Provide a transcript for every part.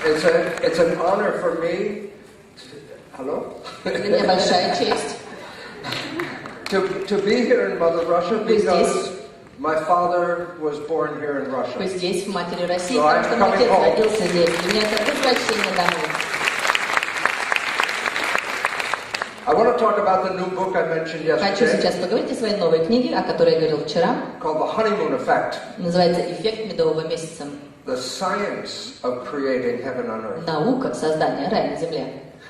It's an honor for me. Hello? Для меня большая честь to be here in Mother Russia because my father was born here in Russia. Быть здесь, в матери России, потому что мой отец родился здесь. Для меня это возвращение домой. I want to talk about the new book I mentioned yesterday. Хочу сейчас поговорить о своей новой книге, о которой я говорил вчера. Called The Honeymoon Effect. Называется «Эффект медового месяца». The science of creating heaven on earth. Наука создания рая на земле.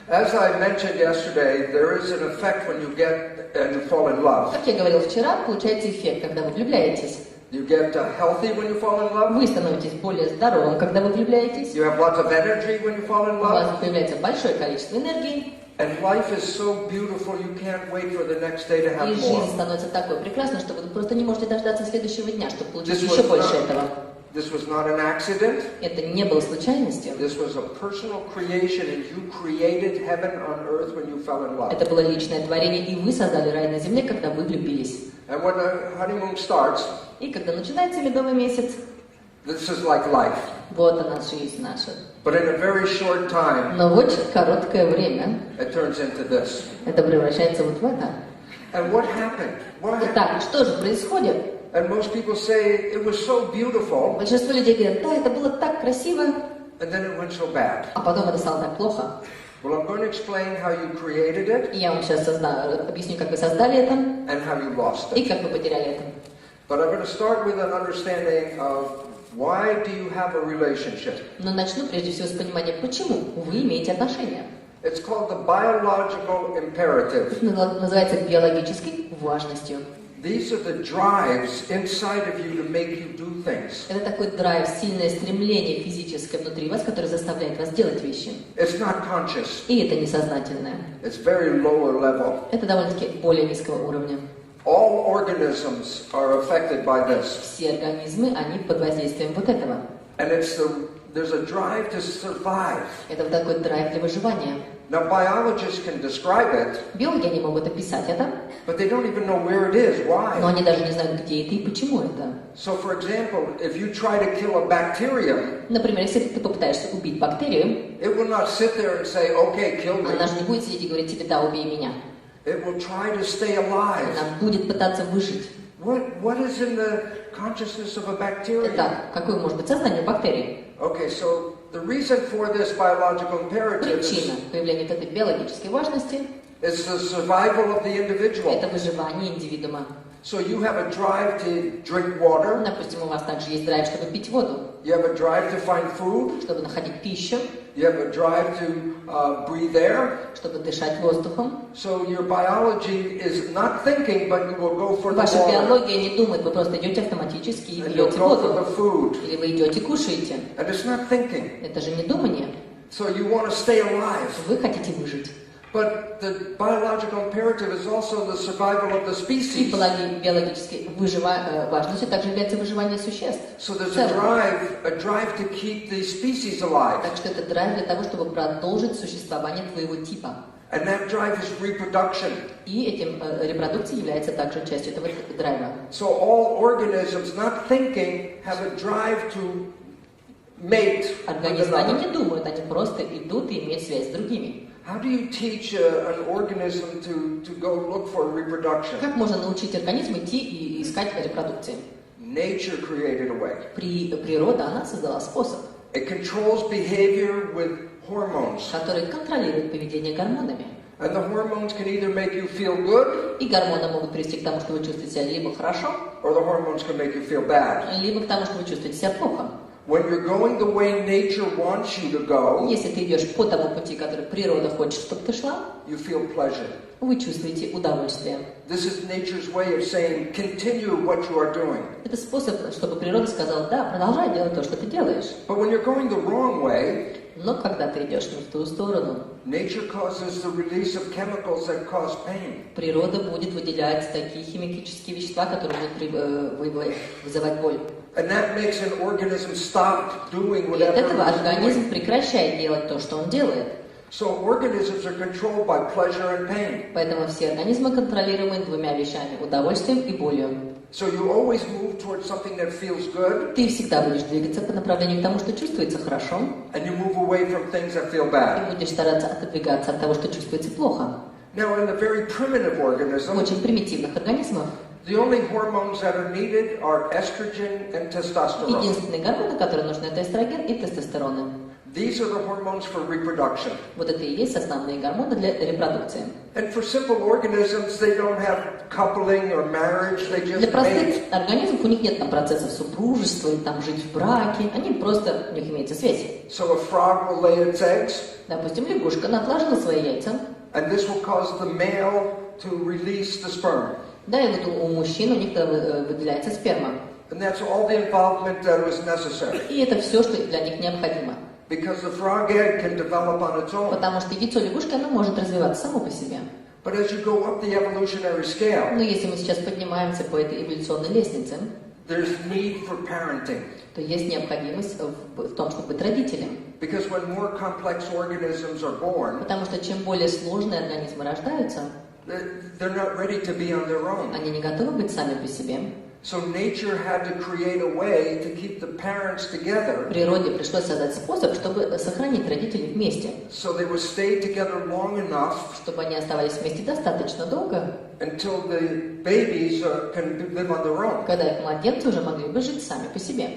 As I mentioned yesterday, there is an effect when you get and you fall in love. Как я говорил вчера, получается эффект, когда вы влюбляетесь. You get healthy when you fall in love. Вы становитесь более здоровым, когда вы влюбляетесь. You have lots of energy when you fall in У love. вас появляется большое количество энергии. And life is so beautiful, you can't wait for the next day to have И more. жизнь становится такой прекрасной, что вы просто не можете дождаться следующего дня, чтобы получить еще больше этого. This was not an accident. Это не было случайностью. This was a personal creation, and you created heaven on earth when you fell in love. Это было личное творение, и вы создали рай на земле, когда вы влюбились. And when the honeymoon starts, и когда начинается медовый месяц, this is like life. Вот она жизнь наша. But in a very short time, но в очень короткое время, it turns into this. Это превращается вот в это. And what happened? Итак, что же происходит? And most people say it was so beautiful. Большинство людей говорят, да, это было так красиво. And then it went so bad. А потом это стало так плохо. Well, I'm going to explain how you created it. И я вам сейчас объясню, как вы создали это. And how you lost it. И как вы потеряли это. But I'm going to start with an understanding of why do you have a relationship. Но начну прежде всего с понимания, почему вы имеете отношения. It's called the biological imperative. Называется биологической важностью. These are the drives inside of you to make you do things. Это такой драйв, сильное стремление физическое внутри вас, которое заставляет вас делать вещи. It's not conscious. И это несознательное. It's very lower level. Это довольно-таки более низкого уровня. All organisms are affected by this. Все организмы, они под воздействием вот этого. And there's a drive to survive. Это вот такой драйв для выживания. Now biologists can describe it. Биологи не могут описать это. But they don't even know where it is. Why? Но они даже не знают, где это и почему это. So, for example, if you try to kill a bacterium, например, если ты попытаешься убить бактерию, it will not sit there and say, "Okay, kill me." Она же не будет сидеть и говорить тебе, да, убей меня. It will try to stay alive. Она будет пытаться выжить. What is in the consciousness of a bacteria? Итак, какое может быть сознание бактерии? Okay, so the reason for this biological imperative Причина появления этой биологической важности is the survival of the individual. Это выживание индивидуума. So you have a drive to drink water. Допустим, у вас также есть драйв, чтобы пить воду. You have a drive to find food. Чтобы находить пищу. You have a drive to breathe air. Чтобы дышать воздухом. So your biology is not thinking, but you will go for the water. Ваша биология не думает, вы просто идете автоматически и пьете воду. Или вы идете кушаете. And it's not thinking. Это же не думание. So you want to stay alive. Вы хотите выжить. But the biological imperative is also the survival of the species. И биологической важностью также является выживание существ. So there's a drive to keep the species alive. Так что это драйв для того, чтобы продолжить существование твоего типа. And that drive is reproduction. И этим репродукция является также частью этого драйва. So all organisms not thinking have a drive to mate. Организмы, они не думают, они просто идут и имеют связь с другими. How do you teach an organism to go look for reproduction? Как можно научить организм идти и искать репродукции? Nature created a way. Природа, она создала способ. It controls behavior with hormones. Который контролирует поведение гормонами. And the hormones can either make you feel good. И гормоны могут привести к тому, что вы чувствуете себя либо хорошо, or the hormones can make you feel bad. Либо к тому, что вы чувствуете себя плохо. When you're going the way nature wants you to go, если ты идешь по тому пути, который природа хочет, чтобы ты шла, you feel pleasure. Вы чувствуете удовольствие. This is nature's way of saying, continue what you are doing. Это способ, чтобы природа сказала, да, продолжай делать то, что ты делаешь. But when you're going the wrong way, но когда ты идешь не в ту сторону, nature causes the release of chemicals that cause pain. Природа будет выделять такие химические вещества, которые будут вызывать боль. And that makes an organism stop doing whatever. И от этого организм прекращает делать то, что он делает. So organisms are controlled by pleasure and pain. Поэтому все организмы контролируемы двумя вещами: удовольствием и болью. So you always move towards something that feels good. Ты всегда будешь двигаться по направлению к тому, что чувствуется хорошо. And you move away from things that feel bad. И будешь стараться отодвигаться от того, что чувствуется плохо. Now, in the very primitive В organism, очень примитивных организмах the only hormones that are needed are estrogen and testosterone. единственные гормоны, которые нужны, это эстроген и тестостероны. These are the hormones for reproduction. Вот это и есть основные гормоны для репродукции. And for simple organisms, they don't have coupling or marriage. They Для just простых mate. организмов у них нет там процессов супружества и там жить в браке. Они просто, у них имеется связь. So a frog will lay its eggs, Допустим, лягушка, она отложила свои яйца. and this will cause the male to release the sperm. Да, и вот у мужчин у них выделяется сперма. And that's all the involvement that was necessary. И это все, что для них необходимо. Because the frog egg can develop on its own. Потому что яйцо лягушки, оно может развиваться само по себе. But as you go up the evolutionary scale, Но если мы сейчас поднимаемся по этой эволюционной лестнице, there's need for parenting. то есть необходимость в том, чтобы быть родителем. Because when more complex organisms are born, Потому что чем более сложные организмы рождаются, they're not ready to be on their own. они не готовы быть сами по себе. So nature had to create a way to keep the parents together. Природе пришлось создать способ, чтобы сохранить родителей вместе. So they would stay together long enough Чтобы они оставались вместе достаточно долго, until the babies can live on their own. когда их младенцы уже могли бы жить сами по себе.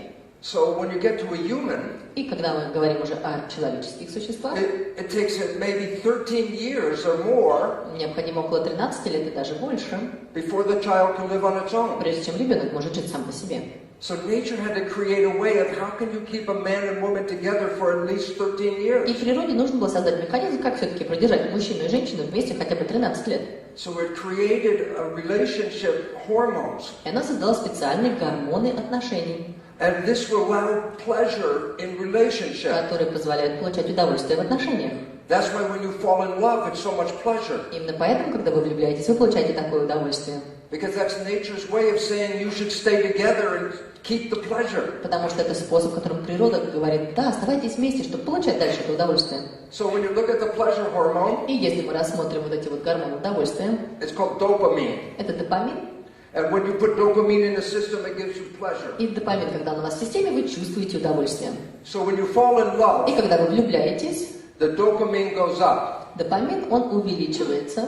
So when you get to a human, И когда мы говорим уже о человеческих существах, it takes maybe 13 years or more необходимо около 13 лет и даже больше, before the child can live on its own. прежде чем ребенок может жить сам по себе. So nature had to create a way of how can you keep a man and woman together for at least 13 years. И природе нужно было создать механизм, как все-таки продержать мужчину и женщину вместе хотя бы 13 лет. So it created a relationship hormones. И она создала специальные гормоны отношений, And this will allow pleasure in relationship. которые позволяют получать удовольствие в отношениях. That's why when you fall in love, it's so much pleasure. Именно поэтому, когда вы влюбляетесь, вы получаете такое удовольствие. Because that's nature's way of saying you should stay together and keep the pleasure. Потому что это способ, которым природа говорит, да, оставайтесь вместе, чтобы получать дальше это удовольствие. So when you look at the pleasure hormone, И если мы рассмотрим вот эти вот гормоны удовольствия, it's called dopamine. это допамин. And when you put dopamine in the system, it gives you pleasure. И допамин, когда он у вас в системе, вы чувствуете удовольствие. So when you fall in И love, когда вы влюбляетесь, the dopamine goes up. допамин, он увеличивается.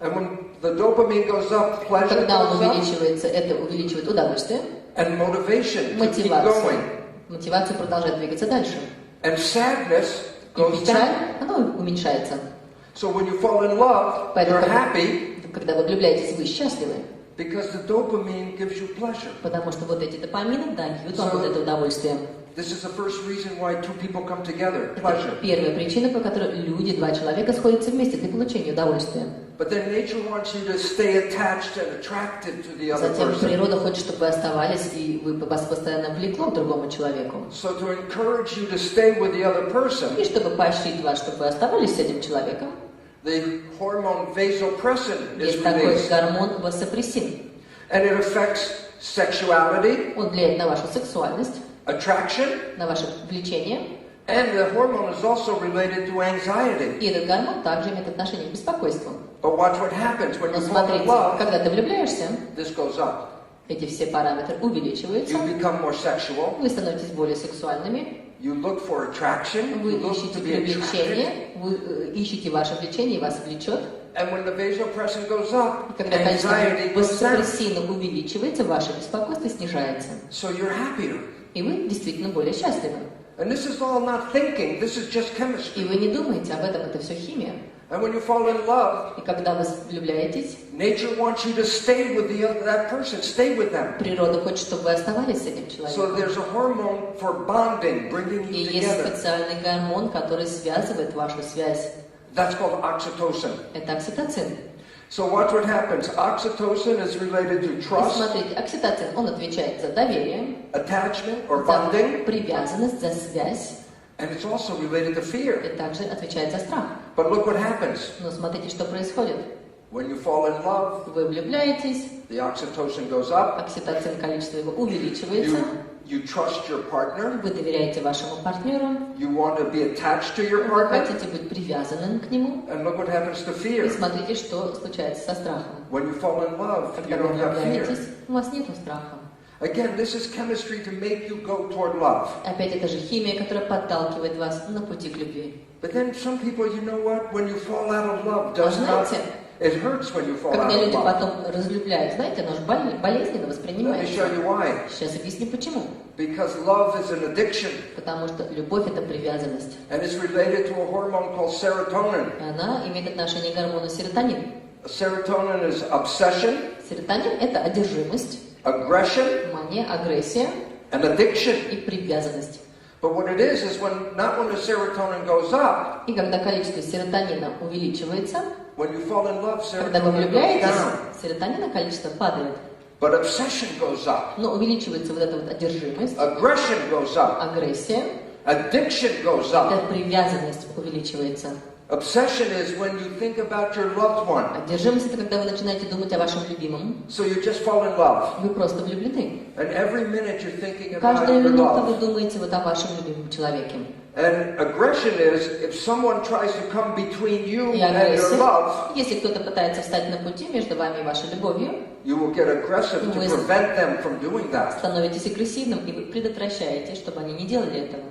And when the dopamine goes up, pleasure Когда он goes up, увеличивается, это увеличивает удовольствие, and motivation to keep мотивацию. going. Мотивацию продолжать двигаться дальше. And sadness И goes печаль, down. она уменьшается. So when you fall in love, Поэтому, you're happy когда вы влюбляетесь, вы счастливы. because the dopamine gives you pleasure. Потому что вот эти допамины дают вам вот это удовольствие. This is the first reason why two people come together, pleasure. Это первая причина, по которой люди, два человека, сходятся вместе для получения удовольствия. But then nature wants you to stay attached and attracted to the other Затем person. природа хочет, чтобы вы оставались, и вы вас постоянно влекло к другому человеку. So to encourage you to stay with the other person, И чтобы поощрить вас, чтобы вы оставались с этим человеком, the hormone vasopressin is есть такой released. гормон васопрессин. And it affects sexuality, Он влияет на вашу сексуальность, attraction, на ваше влечение. and the hormone is also related to anxiety. И этот гормон также имеет отношение к беспокойству. But watch what happens when Но you fall in смотрите, love, когда ты влюбляешься, this goes up. эти все параметры увеличиваются, You become more sexual. вы становитесь более сексуальными, You look for attraction. вы You look ищете to be attracted. привлечение, вы ищете ваше влечение, и вас влечет. And when the vasopressin goes up, И когда количество anxiety goes down. васопрессина увеличивается, ваше беспокойство снижается. So you're happier. И вы действительно более счастливы. And this is all not thinking. This is just chemistry. И вы не думаете об этом, это все химия. And when you fall in love, И когда вы влюбляетесь, nature wants you to stay with that person. Stay with them. природа хочет, чтобы вы оставались с этим So человеком. there's a hormone for bonding, bringing И you есть together. специальный гормон, который связывает вашу связь. That's called oxytocin. Это окситоцин. So watch what happens. Oxytocin is related to И trust, смотрите, окситоцин, он отвечает за доверие, attachment, or за bonding, привязанность, за связь, and it's also related to fear. и также отвечает за страх. But look what happens. Но смотрите, что происходит. When you fall in love, Вы влюбляетесь, the oxytocin goes up. окситоцин, количество его увеличивается. You trust your partner. Вы доверяете вашему партнеру. You want to be attached to your Вы partner. хотите быть привязанным к нему. And look what happens to И fear. смотрите, что случается со страхом. When you fall in love, you Когда вы don't have fear. влюбляетесь, у вас нет страха. Again, this is chemistry to make you go toward love. Опять это же химия, которая подталкивает вас на пути к любви. But then some people, you know what? When you fall out of love, does not. It hurts when you fall out Когда of люди love. потом разлюбляют, знаете, оно же болезненно Let me воспринимается. show you why. Сейчас объясню почему. Because love is an addiction. Потому что любовь — это привязанность. And it's related to a hormone called serotonin. Она имеет отношение к гормону серотонин. Serotonin is obsession, Серотонин — это одержимость, aggression, мания, агрессия and addiction. и привязанность. But what it is when not when the serotonin goes up. И когда количество серотонина увеличивается, When you fall in love, когда вы serotonin goes влюбляетесь, down. серотонина количество падает. But obsession goes up. Но увеличивается вот эта вот одержимость, Aggression goes up. агрессия, Addiction goes up. эта привязанность увеличивается. Obsession is when you think about your loved one. Одержимость — это когда вы начинаете думать о вашем любимом. So you just fall in love. Вы просто влюблены. And every minute you're thinking about Каждую your минуту вы love. думаете вот о вашем любимом человеке. And aggression is if someone tries to come between you И and your агрессия. love, Если кто-то пытается встать на пути между вами и вашей любовью, you will get aggressive to Вы prevent them from doing that. становитесь агрессивным, и вы предотвращаете, чтобы они не делали этого.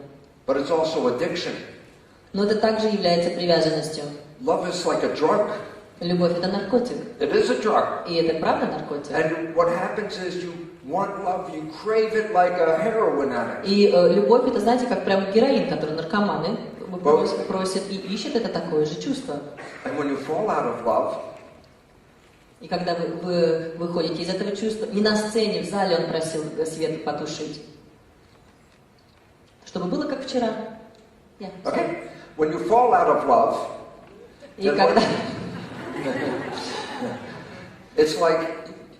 But it's also addiction. Но это также является привязанностью. Love is like a drug. Любовь — это наркотик. It is a drug. И это правда наркотик. And what happens is you want love, you crave it like a heroin addict. И любовь — это, знаете, как прям героин, который наркоманы просят и ищут, это такое же чувство. And when you fall out of love, И когда вы выходите из этого чувства, не на сцене, в зале он просил свет потушить. Чтобы было как вчера. okay? When you fall out of love, И когда... it's like,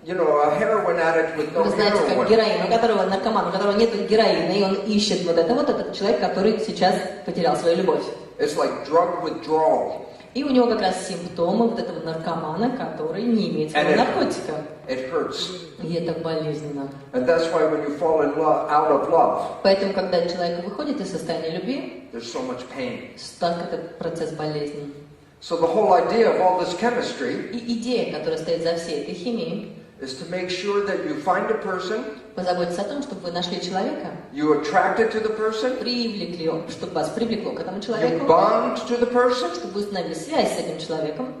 you know, a heroin addict with no Вы знаете, как heroin. героин, у которого наркоман, у которого нет героина, и он ищет вот этот человек, который сейчас потерял свою любовь. It's like drug withdrawal. И у него как раз симптомы вот этого наркомана, который не имеет своего наркотика. It hurts. И это болезненно. And that's why when you fall in love, out of love, Поэтому, когда человек выходит из состояния любви, there's so much pain. так это процесс болезни. So the whole idea of all this chemistry И идея, которая стоит за всей этой химией, is to make sure that you find a person, позаботиться о том, чтобы вы нашли человека, you attracted to the person, привлекли, чтобы вас привлекло к этому you человеку, bond to the person, чтобы вы установили связь с этим человеком,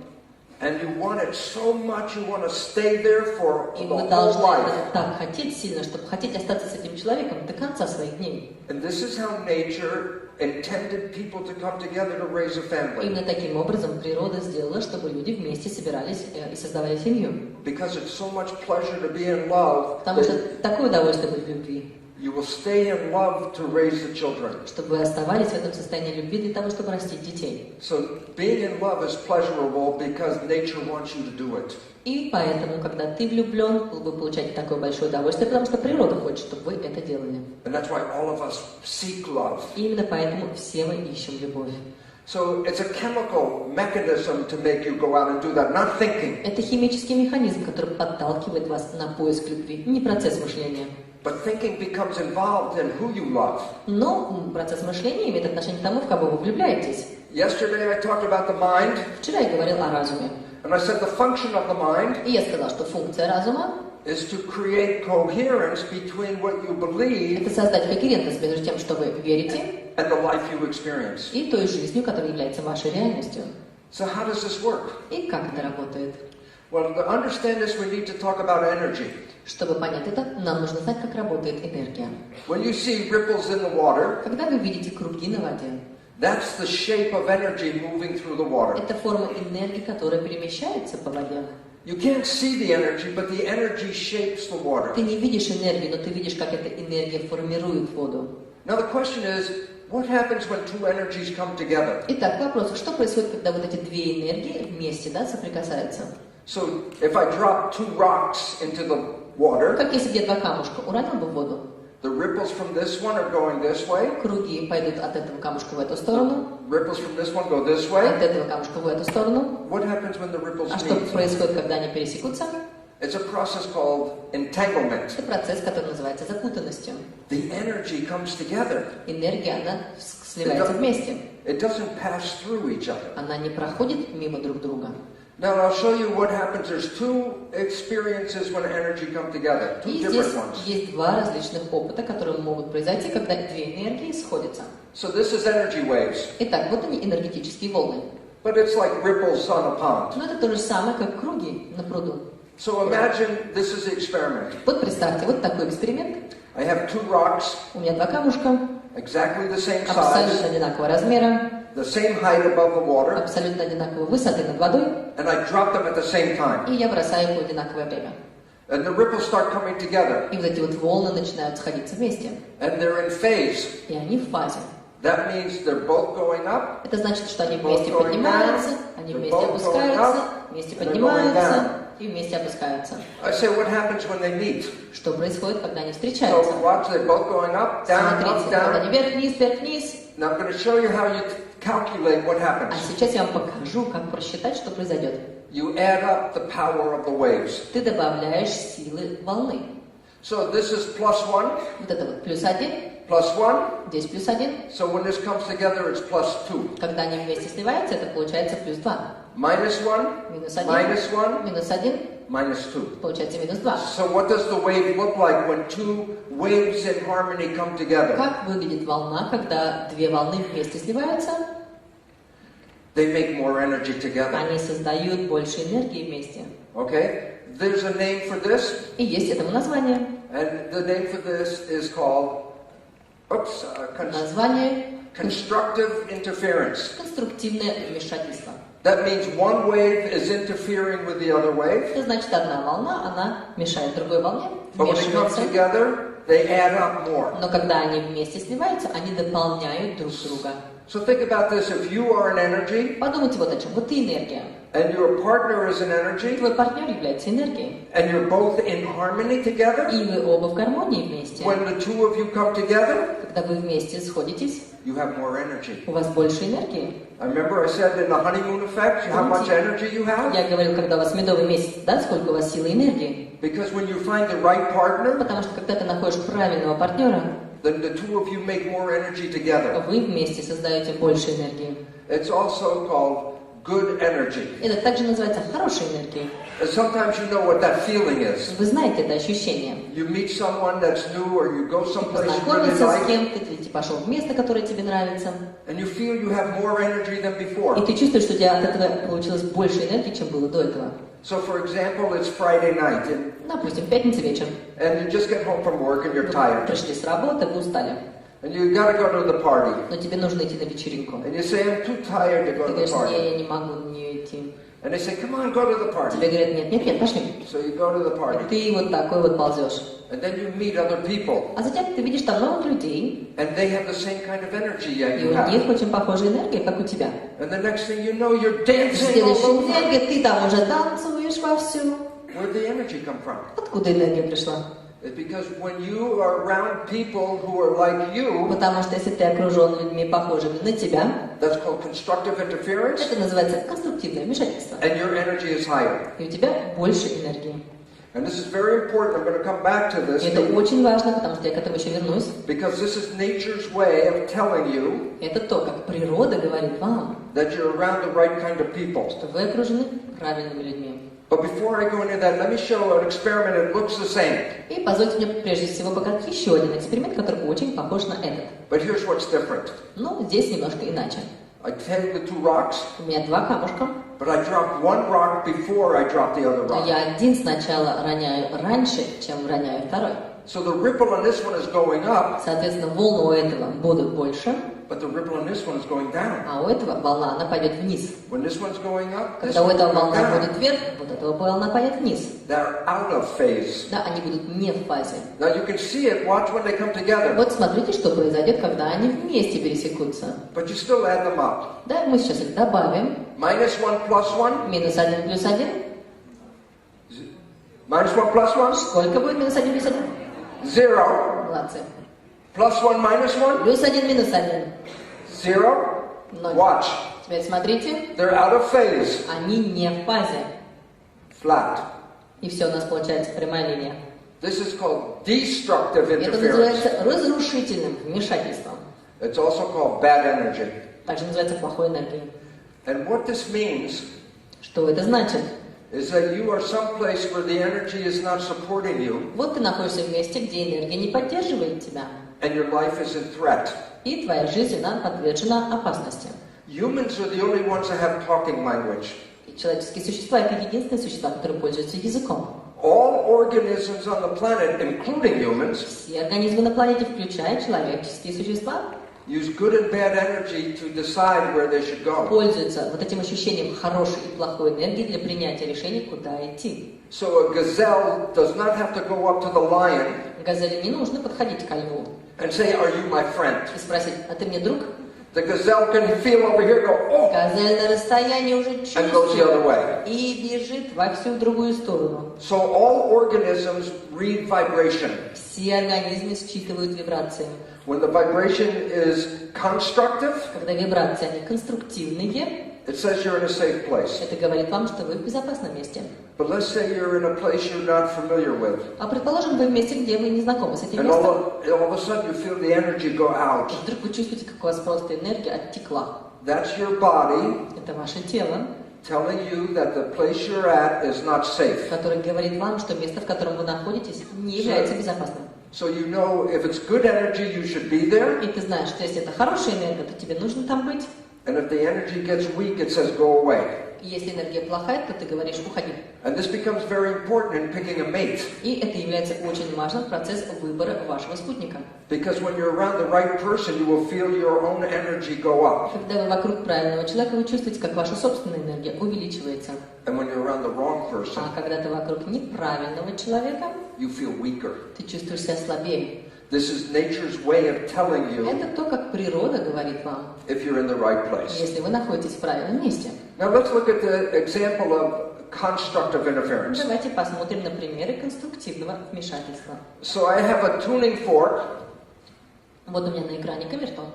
and you want it so much you want to stay there for и the вы whole должны life. так хотеть сильно, чтобы хотеть остаться с этим человеком до конца своих дней. And this is how nature intended people to come together to raise a family. Именно таким образом природа сделала, чтобы люди вместе собирались и создавали семью. Because it's so much pleasure to be in love, Потому что that такое удовольствие быть в любви, you will stay in love to raise the children. чтобы вы оставались в этом состоянии любви для того, чтобы растить детей. So being in love is pleasurable because nature wants you to do it. И поэтому, когда ты влюблен, вы получаете такое большое удовольствие, потому что природа хочет, чтобы вы это делали. And that's why all of us seek love. И именно поэтому все мы ищем любовь. So it's a chemical mechanism to make you go out and do that, not thinking. Это химический механизм, который подталкивает вас на поиск любви, не процесс мышления. But thinking becomes involved in who you love. Но процесс мышления имеет отношение к тому, в кого вы влюбляетесь. Yesterday I talked about the mind, Вчера я говорил о разуме. and I said the function of the mind И я сказал, что функция разума is to create coherence between what you — believe это создать когерентность между тем, что вы верите, and the life you experience. и той жизнью, которая является вашей реальностью. So how does this work? И как это работает? Well, to understand this, we need to talk about energy. Чтобы понять это, нам нужно знать, как работает энергия. When you see ripples in the water, Когда вы видите круги на воде, that's the shape of energy moving through the water. это форма энергии, которая перемещается по воде. You can't see the energy, but the energy shapes the water. Ты не видишь энергию, но ты видишь, как эта энергия формирует воду. Now the question is, what happens when two energies come together? Итак, вопрос, что происходит, когда вот эти две энергии вместе, соприкасаются? So if I drop two rocks into the water, Как если бы я два камушка уронил бы в воду, The ripples from this one are going this way. Круги пойдут от этого камушка в эту сторону. Ripples from this one go this way. От этого камушка в эту сторону. What happens when the ripples А что meet? происходит, когда они пересекутся? It's a process called entanglement. Это процесс, который называется запутанностью. The energy comes together. Энергия, она сливается вместе. It doesn't pass through each other. Она не проходит мимо друг друга. Now I'll show you what happens. There's two experiences when energy come together. Two И здесь different ones. есть два различных опыта, которые могут произойти, когда две энергии сходятся. So this is energy waves. Итак, вот они, энергетические волны. But it's like ripples on a pond. Но это то же самое, как круги на пруду. So imagine this is the experiment. Вот представьте, вот такой эксперимент. I have two rocks, У меня два камушка, exactly the same абсолютно size, одинакового размера, the same height above the water, абсолютно одинаковой высоты над водой, and I drop them at the same time. и я бросаю их в одинаковое время. And the ripples start coming together. И вот эти вот волны начинают сходиться вместе. And they're in phase. И они в фазе. That means they're both going up. Это значит, что они вместе поднимаются, они вместе опускаются, вместе поднимаются и вместе опускаются. I say, what happens when they meet? Что происходит, когда они встречаются? So watch, they're both going up, down, Смотрите, up, вот down. они вверх-вниз, вверх-вниз. Now I'm going to show you how you calculate what happens. А сейчас я вам покажу, как просчитать, что произойдет. You add up the power of the waves. Ты добавляешь силы волны. So this is +1, Вот это вот +1, +1. здесь +1. So when this comes together, it's +2. Когда они вместе сливаются, это получается +2. -1, -1, -1, -1, -2. получается -2. So what does the wave look like when two waves in harmony come together? Как выглядит волна, когда две волны вместе сливаются? They make more energy together. Они создают больше энергии вместе. Okay? There's a name for this, И есть этому название. and the name for this is called Название constructive interference. конструктивное вмешательство. That means one wave is interfering with the other wave, Это значит, одна волна, она мешает другой волне, but when they come вмешивается. together, they add up more. Но когда они вместе сливаются, они дополняют друг друга. So think about this. If you are an energy, Подумайте вот о чем. Вот ты энергия. and your partner is an energy, Твой партнер является энергией. and you're both in harmony together, И вы оба в гармонии вместе. when the two of you come together, Когда вы вместе сходитесь, you have more energy. у вас больше энергии. I remember I said in the honeymoon effect, how much energy you have? Я говорил, когда у вас медовый месяц, да, сколько у вас силы и энергии. Because when you find the right partner, Потому что когда ты находишь правильного партнера, then the two of you make more energy together. вы вместе создаете больше энергии. It's also called good energy. Это также называется хорошей энергией. And sometimes you know what that feeling is. Вы знаете это ощущение. You meet someone that's new, or you go someplace you really Познакомился с like, кем-то, или ты пошел в место, которое тебе нравится, and you feel you have more energy than и before. ты чувствуешь, что у тебя от этого получилось больше энергии, чем было до этого. So for example, it's Friday night, Допустим, пятница вечер. and you just get home from work and you're Вы tired. пришли с работы, вы устали, And you gotta go to the party. но тебе нужно идти на вечеринку. And you say, I'm too tired to go Ты to the говоришь, party. не, я не могу на нее идти. And they say, come on, go to the Тебе party. говорят, нет, нет, нет, пошли. So you go to the И party. ты вот такой вот ползешь. And then you meet other people. А затем ты видишь там новых людей, And they have the same kind of energy и that you у них have. очень похожая энергия, как у тебя. And the next thing you know, you're В dancing all следующей over. энергии ты там уже танцуешь вовсю. Where'd the energy come from? Откуда энергия пришла? It's because when you are around people who are like you, Потому что если ты окружен людьми, похожими на тебя, that's called constructive interference, это называется конструктивное вмешательство. and your energy is higher. И у тебя больше энергии. And this is very important. I'm going to come back to this И это очень важно, потому что я к этому еще вернусь. because this is nature's way of telling you Это то, как природа говорит вам, that you're around the right kind of people. что вы окружены правильными людьми. But before I go into that, let me show an experiment that looks the same. И позвольте мне прежде всего показать еще один эксперимент, который очень похож на этот. But here's what's different. Но здесь немножко иначе. I take the two rocks, У меня два камушка, but I drop one rock before I drop the other но rock. я один сначала роняю раньше, чем роняю второй. So the ripple on this one is going up, Соответственно, волны у этого будут больше, but the ripple on this one is going down. а у этого волна, она пойдет вниз. When this one's going up, this Когда у one's этого going волна down. будет вверх, вот этого волна пойдет вниз. They're out of phase. Да, они будут не в фазе. Now you can see it. Watch when they come together. Вот смотрите, что произойдет, когда они вместе пересекутся. But you still add them up. Да, мы сейчас их добавим. -1 + 1. -1 плюс 1. -1 + 1. Сколько будет -1 плюс 1? 0. Молодцы. Plus 1 minus 1? Плюс 1, минус 1. 0. 0. Watch. Теперь смотрите. They're out of phase. Они не в фазе. Flat. И все у нас получается прямая линия. This is called destructive Это interference. называется разрушительным вмешательством. It's also called bad energy. Также называется плохой энергией. And what this means Что это значит? is that you are someplace where the energy is not supporting you, Вот ты находишься в месте, где энергия не поддерживает тебя. and your life is in threat. И твоя жизнь, она подвержена опасности. Humans are the only ones that have talking language. И человеческие существа — это единственные существа, которые пользуются языком. All organisms on the planet, including humans, Все организмы на планете, включая человеческие существа, use good and bad energy to decide where they should go. пользуются вот этим ощущением хорошей и плохой энергии для принятия решений, куда идти. So a gazelle does not have to go up to the lion Газели не нужно подходить ко льву and say, "Are you my friend?" и спросить: а ты мне друг? The gazelle can feel over here, go, "Oh," Газель на расстоянии уже and goes the other чувствует way. и бежит во всю другую сторону. So all organisms read vibration. Все организмы считывают вибрации. When the vibration is constructive, Когда вибрации, они конструктивные, it says you're in a safe place. это говорит вам, что вы в безопасном месте. But let's say you're in a place you're not familiar with, А предположим, вы в месте, где вы не знакомы с этим and местом. all of a sudden you feel the energy go out. И вдруг вы чувствуете, как у вас просто энергия оттекла. That's your body Это ваше тело, telling you that the place you're at is not safe. которое говорит вам, что место, в котором вы находитесь, не является безопасным. So you know if it's good energy, you should be there. И ты знаешь, что если это хорошая энергия, то тебе нужно там быть. And if the energy gets weak, it says go away. И если энергия плохая, то ты говоришь: уходи. And this becomes very important in picking a mate. И это является очень важным в процессе выбора вашего спутника. Because when you're around the right person, you will feel your own energy go up. Когда вы вокруг правильного человека, вы чувствуете, как ваша собственная энергия увеличивается. And when you're around the wrong person, А когда ты вокруг неправильного человека, you feel weaker. ты чувствуешь себя слабее. This is nature's way of telling you Это то, как природа говорит вам, if you're in the right place. если вы находитесь в правильном месте. Now let's look at the example of constructive interference. Давайте посмотрим на примеры конструктивного вмешательства. So I have a tuning fork Вот у меня на экране камертон.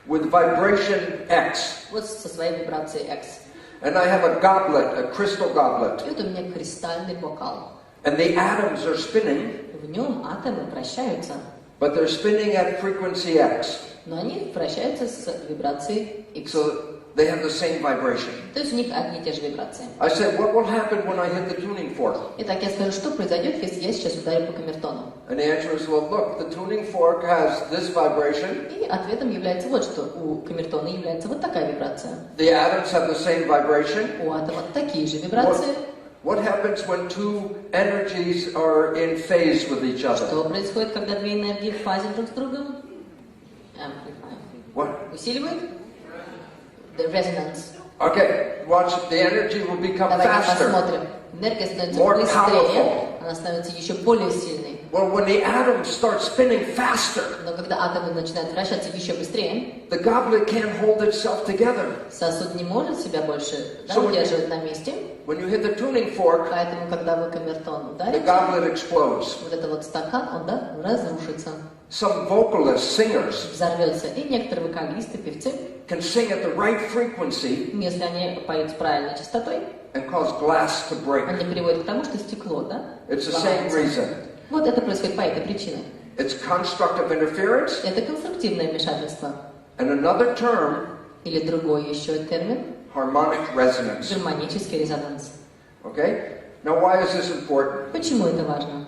with vibration X. Вот со своей вибрацией X. And I have a goblet, a crystal goblet. И вот у меня кристальный бокал. And the atoms are spinning, В нем атомы вращаются, but they're spinning at frequency X. но они вращаются с вибрацией X. So they have the same vibration. То есть у них одни и те же вибрации. I said, what will happen when I hit the tuning fork? Итак, я скажу, что произойдет, если я сейчас ударю по камертону. And the answer is, well, look, the tuning fork has this vibration. И ответом является вот что. У камертона является вот такая вибрация. The atoms have the same vibration. У атома такие же вибрации. What happens when two energies are in phase with each other? Что происходит, когда две энергии в фазе друг с другом? What? Усиливает? The resonance. Okay, watch. The energy will become Давайте faster. посмотрим. Энергия становится More быстрее, powerful. она становится еще более сильной. Well, when the atoms start spinning faster, Но когда атомы начинают вращаться еще быстрее, the goblet can't hold itself together. сосуд не может себя больше So удерживать на месте. When you hit the tuning fork, Поэтому, когда вы камертон the ударите, goblet explodes. вот этот вот стакан, он разрушится, Some vocalists, singers, взорвется. И некоторые вокалисты, певцы, can sing at the right frequency если они поют с правильной частотой, and cause glass to break. они приводят к тому, что стекло, It's the same ломается. reason. Вот это происходит по этой причине. It's constructive interference. Это конструктивное вмешательство. And another term, Или другой еще термин – harmonic resonance. гармонический резонанс. Okay? Now, why is this important? Почему это важно?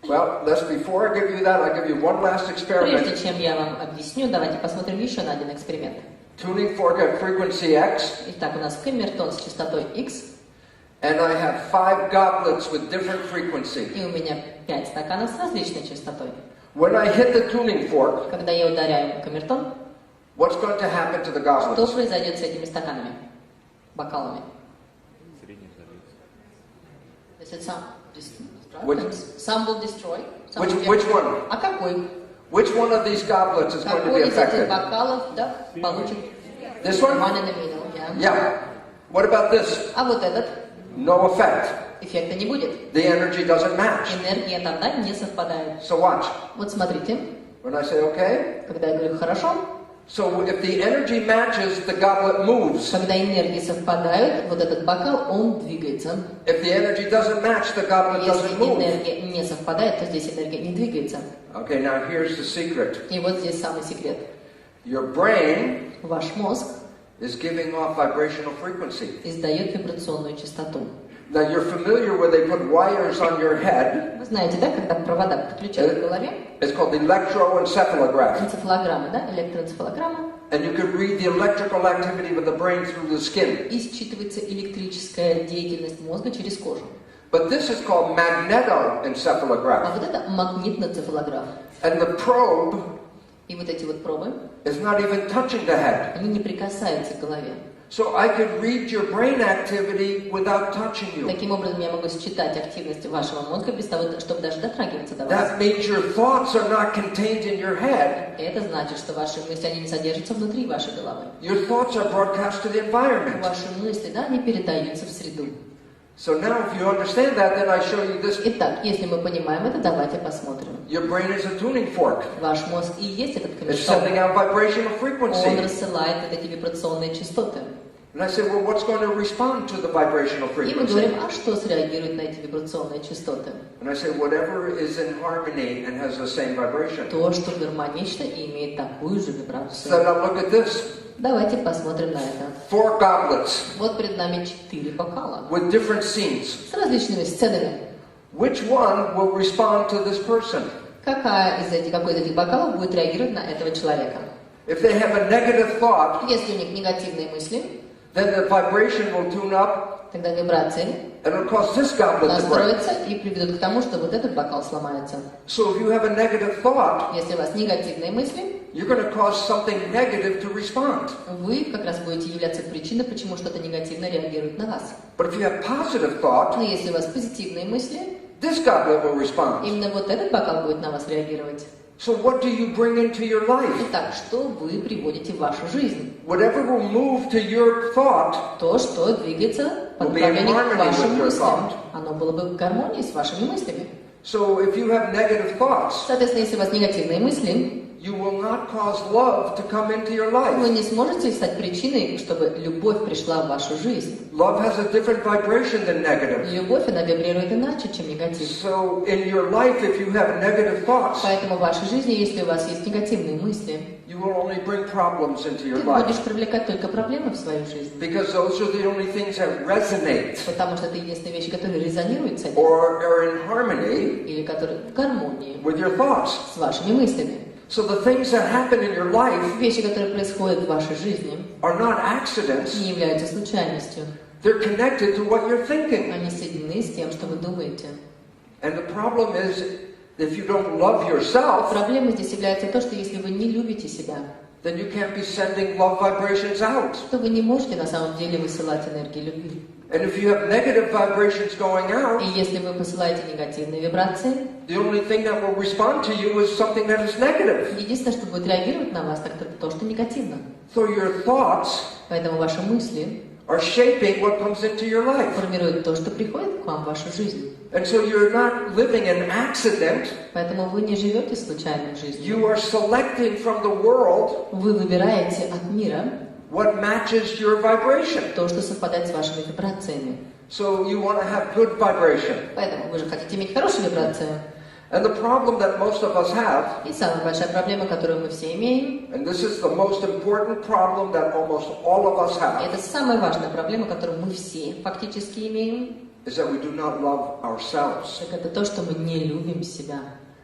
Well, before I give you that, I'll give you one last experiment. Прежде чем я вам объясню, давайте посмотрим еще на один эксперимент. Tuning fork at frequency X, Итак, у нас камертон с частотой X, and I have 5 goblets with different frequency. и у меня 5 стаканов с различной частотой. When I hit the tuning fork, Когда я ударяю камертон, what's going to happen to the что goblets? произойдет с этими стаканами, бокалами? Some will destroy. Some will Which one? А какой? Which one of these goblets is going to be Какой из этих affected? бокалов, получит This one? one in the middle, yeah. Yeah. What about this? А вот этот No effect. эффекта не будет. The energy doesn't match. Энергия тогда не совпадает. So watch. Вот смотрите. When I say okay, Когда я говорю «хорошо», so if the energy matches, the goblet moves. когда энергии совпадают, вот этот бокал, он двигается. If the energy doesn't match, the goblet Если doesn't move. энергия не совпадает, то здесь энергия не двигается. Okay, now here's the secret. И вот здесь самый секрет. Your brain Ваш мозг is giving off vibrational frequency. издает вибрационную частоту. Now you're familiar where they put wires on your head. Вы знаете, да, когда провода подключают к голове? It's called electroencephalograph. Энцефалограмма, да? Электроэнцефалограмма. And you can read the electrical activity of the brain through the skin. И считывается электрическая деятельность мозга через кожу. But this is called А magnetoencephalograph. вот это магнитноцефалограф. And the probe И вот эти вот пробы, is not even touching the head. они не прикасаются к голове. So I could read your brain activity without touching you. Таким образом, я могу считать активность вашего мозга без того, чтобы даже дотрагиваться до вас. That means your thoughts are not contained in your head. Это значит, что ваши мысли, они не содержатся внутри вашей головы. Your thoughts are broadcast to the environment. Ваши мысли, да, они передаются в среду. So now if you understand that, then I show you this. Итак, если мы понимаем это, давайте посмотрим. Your brain is a tuning fork. Ваш мозг и есть этот It's камешок. sending out vibrational Он frequency. рассылает вот эти вибрационные частоты. And I say, well, what's going to respond to the vibrational И мы frequency? говорим, а что среагирует на эти вибрационные частоты? And I say, whatever is in harmony and has the same vibration. То, что гармонично и имеет такую же So вибрацию. now look at this. Давайте посмотрим на это. 4 goblets Вот перед нами 4 бокала with different scenes. с различными сценами. Which one will respond to this person? Какой из этих бокалов будет реагировать на этого человека? If they have a negative thought, Если у них негативные мысли, then the vibration will tune up тогда вибрации and it'll cause this goblet to break. настроятся и приведут к тому, что вот этот бокал сломается. So if you have a negative thought, Если у вас негативные мысли, you're going to cause something negative to respond. вы как раз будете являться причиной, почему что-то негативно реагирует на вас. But if you have positive thought, Но если у вас позитивные мысли, this goblet will respond. именно вот этот бокал будет на вас реагировать. So what do you bring into your life? Итак, что вы приводите в вашу жизнь? Whatever will move to your thought То, что двигается по will be in направлению к harmony with вашим your мыслям. thought. Оно было бы в гармонии с вашими мыслями. So if you have negative thoughts, Соответственно, если у вас негативные мысли, you will not cause love to come into your вы life. не сможете стать причиной, чтобы любовь пришла в вашу жизнь. Love has a different vibration than negative. Любовь, она вибрирует иначе, чем негатив. So in your life, if you have negative thoughts, Поэтому в вашей жизни, если у вас есть негативные мысли, you will only bring problems into your ты будешь life. привлекать только проблемы в свою жизнь. Because those are the only things that resonate Потому что это единственные вещи, которые резонируют с этим, or are in harmony или которые в гармонии with your thoughts. с вашими мыслями. So the things that happen in your life Вещи, которые происходят в вашей жизни, are not accidents. не являются случайностью. They're connected to what you're thinking. Они соединены с тем, что вы думаете. And the problem is, if you don't love yourself, Проблема здесь является то, что если вы не любите себя, then you can't be sending love vibrations out. то вы не можете на самом деле высылать энергию любви. And if you have negative vibrations going out, И если вы посылаете негативные вибрации, the only thing that will respond to you is something that is negative. единственное, что будет реагировать на вас, так это то, что негативно. So your thoughts Поэтому ваши мысли are shaping what comes into your life. формируют то, что приходит к вам в вашу жизнь. And so you're not living an accident. Поэтому вы не живете случайной жизнью. You are selecting from the world Вы выбираете от мира what matches your vibration. то, что совпадает с вашими вибрациями. So you want to have good vibration. Поэтому вы же хотите иметь хорошую вибрацию. And the problem that most of us have, И самая большая проблема, которую мы все имеем, and this is the most important problem that almost all of us и have, это самая важная проблема, которую мы все фактически имеем, is that we do not love ourselves. так это то, что мы не любим себя.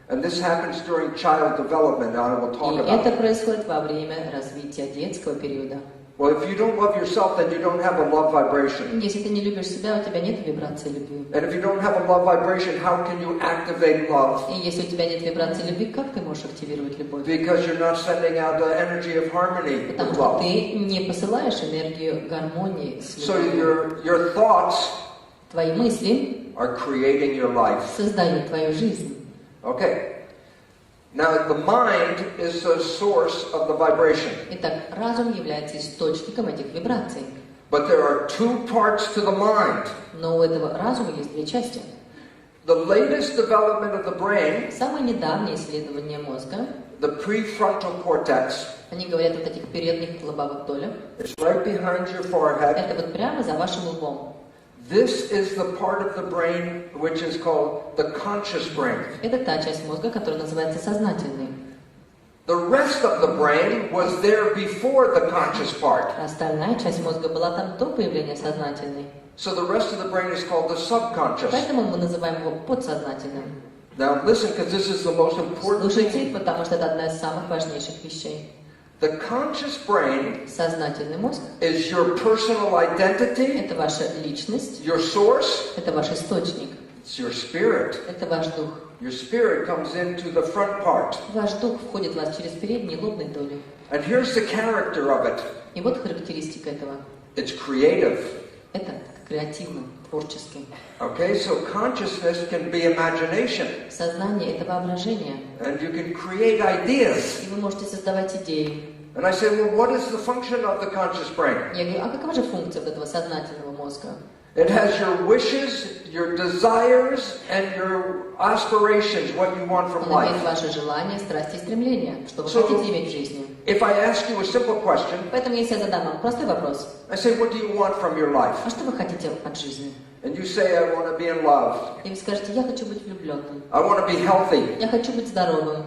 And this happens during child development, and I will talk И about это it. происходит во время развития детского периода. Well, if you don't love yourself, then you don't have a love vibration. Если ты не любишь себя, у тебя нет вибрации любви. And if you don't have a love vibration, how can you activate love? И если у тебя нет вибрации любви, как ты можешь активировать любовь? Because you're not sending out the energy of harmony Потому with что love. ты не посылаешь энергию гармонии с So любовью. your thoughts Твои мысли are creating your life. создают твою жизнь. Okay. Now, the mind is the source of the vibration. Итак, разум является источником этих вибраций. But there are two parts to the mind. Но у этого разума есть две части. The latest development of the brain Самое недавнее исследование мозга the prefrontal cortex. Они говорят вот этих передних лобовых долях. It's right behind your forehead. Это вот прямо за вашим лбом. This is the part of the brain which is called the conscious brain. Это та часть мозга, которая называется сознательной. The rest of the brain was there before the conscious part. Остальная часть мозга была там до появления сознательной. So the rest of the brain is called the subconscious. Поэтому мы называем его подсознательным. Now listen, because this is the most important Слушайте, thing. потому что это одна из самых важнейших вещей. The conscious brain Сознательный мозг is your personal – identity, это ваша личность, your source, это ваш источник, it's your spirit. это ваш дух. Your spirit comes into the front part. Ваш дух входит в вас через передние лобные доли. And here's the character of it. И вот характеристика этого. It's creative. Это креативно, творчески. Okay, so consciousness can be imagination. Сознание – это воображение. And you can create ideas. И вы можете создавать идеи. And I say, well, what is the function of the conscious brain? Я говорю, а какова же функция вот этого сознательного мозга? It has your wishes, your desires, and your aspirations, what you want from Он имеет life. ваши желания, страсти и стремления, что вы So, хотите иметь в жизни. If I ask you a simple question, Поэтому если я задам вам простой вопрос, I say, what do you want from your life? а что вы хотите от жизни? And you say, I want to be in love. И вы скажете, я хочу быть влюбленным, I want to be healthy. я хочу быть здоровым,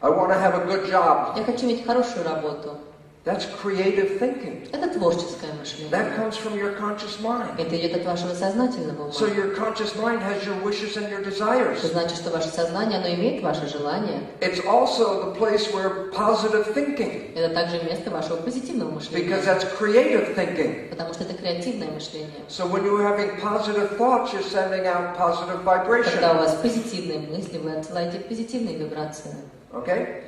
I want to have a good job. я хочу иметь хорошую работу. That's creative thinking. Это творческое мышление. That comes from your conscious mind. Это идет от вашего сознательного ума. So your conscious mind has your wishes and your desires. Это значит, что ваше сознание, оно имеет ваши желания. It's also the place where positive thinking, Это также место вашего позитивного мышления. because that's creative thinking. Потому что это креативное мышление. So when you're having positive thoughts, you're sending out positive vibration. Когда у вас позитивные мысли, вы отсылаете позитивные вибрации. Okay?